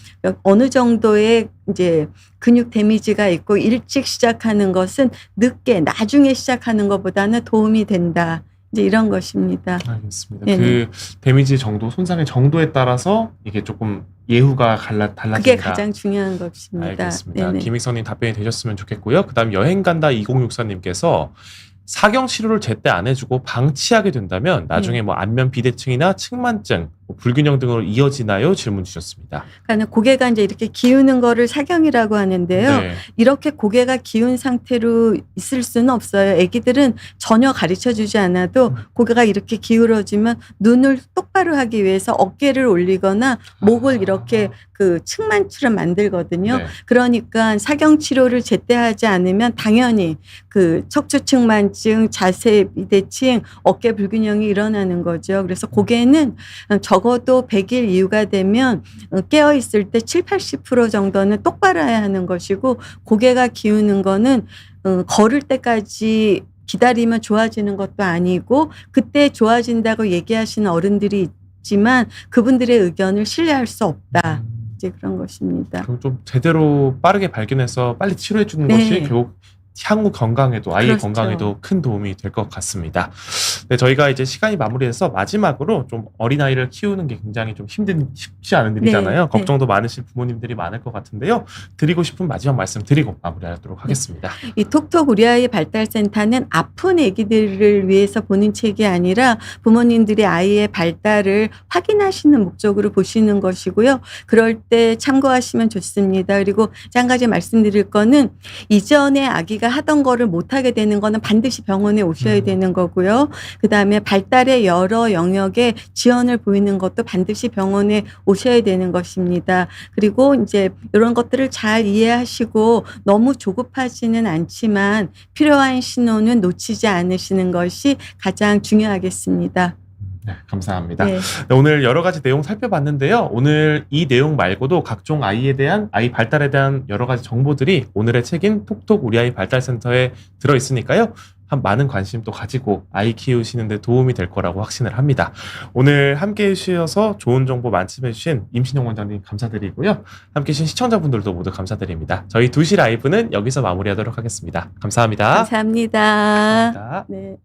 [SPEAKER 2] 어느 정도의 이제 근육 데미지가 있고 일찍 시작하는 것은 늦게, 나중에 시작하는 것보다는 도움이 된다. 이제 이런 것입니다.
[SPEAKER 1] 알겠습니다.
[SPEAKER 2] 네네.
[SPEAKER 1] 그 데미지 정도, 손상의 정도에 따라서 이게 조금 예후가 달라진다.
[SPEAKER 2] 그게 가장 중요한 것입니다.
[SPEAKER 1] 알겠습니다.
[SPEAKER 2] 네네.
[SPEAKER 1] 김익선님 답변이 되셨으면 좋겠고요. 그다음 여행간다 2064님께서 사경 치료를 제때 안 해주고 방치하게 된다면 나중에 뭐 안면 비대증이나 측만증, 뭐 불균형 등으로 이어지나요? 질문 주셨습니다.
[SPEAKER 2] 그러니까 고개가 이제 이렇게 기우는 거를 사경이라고 하는데요.
[SPEAKER 1] 네.
[SPEAKER 2] 이렇게 고개가 기운 상태로 있을 수는 없어요. 아기들은 전혀 가르쳐 주지 않아도 고개가 이렇게 기울어지면 눈을 똑바로 하기 위해서 어깨를 올리거나 목을 이렇게 그 측만추를 만들거든요.
[SPEAKER 1] 네.
[SPEAKER 2] 그러니까 사경 치료를 제때 하지 않으면 당연히 그 척추측만증, 자세 비대칭, 어깨 불균형이 일어나는 거죠. 그래서 고개는 적어도 100일 이후가 되면 깨어 있을 때 70-80% 정도는 똑바로 해야 하는 것이고, 고개가 기우는 거는 걸을 때까지 기다리면 좋아지는 것도 아니고, 그때 좋아진다고 얘기하시는 어른들이 있지만 그분들의 의견을 신뢰할 수 없다. 이제 그런 것입니다.
[SPEAKER 1] 그럼 좀 제대로 빠르게 발견해서 빨리 치료해 주는
[SPEAKER 2] 네.
[SPEAKER 1] 것이 결국 향후 건강에도, 아이의
[SPEAKER 2] 그렇죠.
[SPEAKER 1] 건강에도 큰 도움이 될 것 같습니다. 네, 저희가 이제 시간이 마무리해서 마지막으로 좀 어린아이를 키우는 게 굉장히 좀 쉽지 않은 일이잖아요.
[SPEAKER 2] 네.
[SPEAKER 1] 걱정도 많으실 부모님들이 많을 것 같은데요. 드리고 싶은 마지막 말씀 드리고 마무리하도록 하겠습니다.
[SPEAKER 2] 이 톡톡 우리 아이 발달센터는 아픈 아기들을 위해서 보는 책이 아니라 부모님들이 아이의 발달을 확인하시는 목적으로 보시는 것이고요. 그럴 때 참고하시면 좋습니다. 그리고 한 가지 말씀드릴 거는, 이전에 아기가 하던 거를 못하게 되는 거는 반드시 병원에 오셔야 되는 거고요. 그다음에 발달의 여러 영역에 지연을 보이는 것도 반드시 병원에 오셔야 되는 것입니다. 그리고 이제 이런 것들을 잘 이해하시고 너무 조급하지는 않지만 필요한 신호는 놓치지 않으시는 것이 가장 중요하겠습니다.
[SPEAKER 1] 네, 감사합니다.
[SPEAKER 2] 네.
[SPEAKER 1] 네, 오늘 여러 가지 내용 살펴봤는데요. 오늘 이 내용 말고도 각종 아이 발달에 대한 여러 가지 정보들이 오늘의 책인 톡톡 우리 아이 발달센터에 들어있으니까요. 많은 관심 또 가지고 아이 키우시는데 도움이 될 거라고 확신을 합니다. 오늘 함께 해주셔서 좋은 정보 말씀해주신 임신영 원장님 감사드리고요. 함께 해주신 시청자분들도 모두 감사드립니다. 저희 2시 라이브는 여기서 마무리하도록 하겠습니다. 감사합니다.
[SPEAKER 2] 감사합니다.
[SPEAKER 1] 감사합니다.
[SPEAKER 2] 네.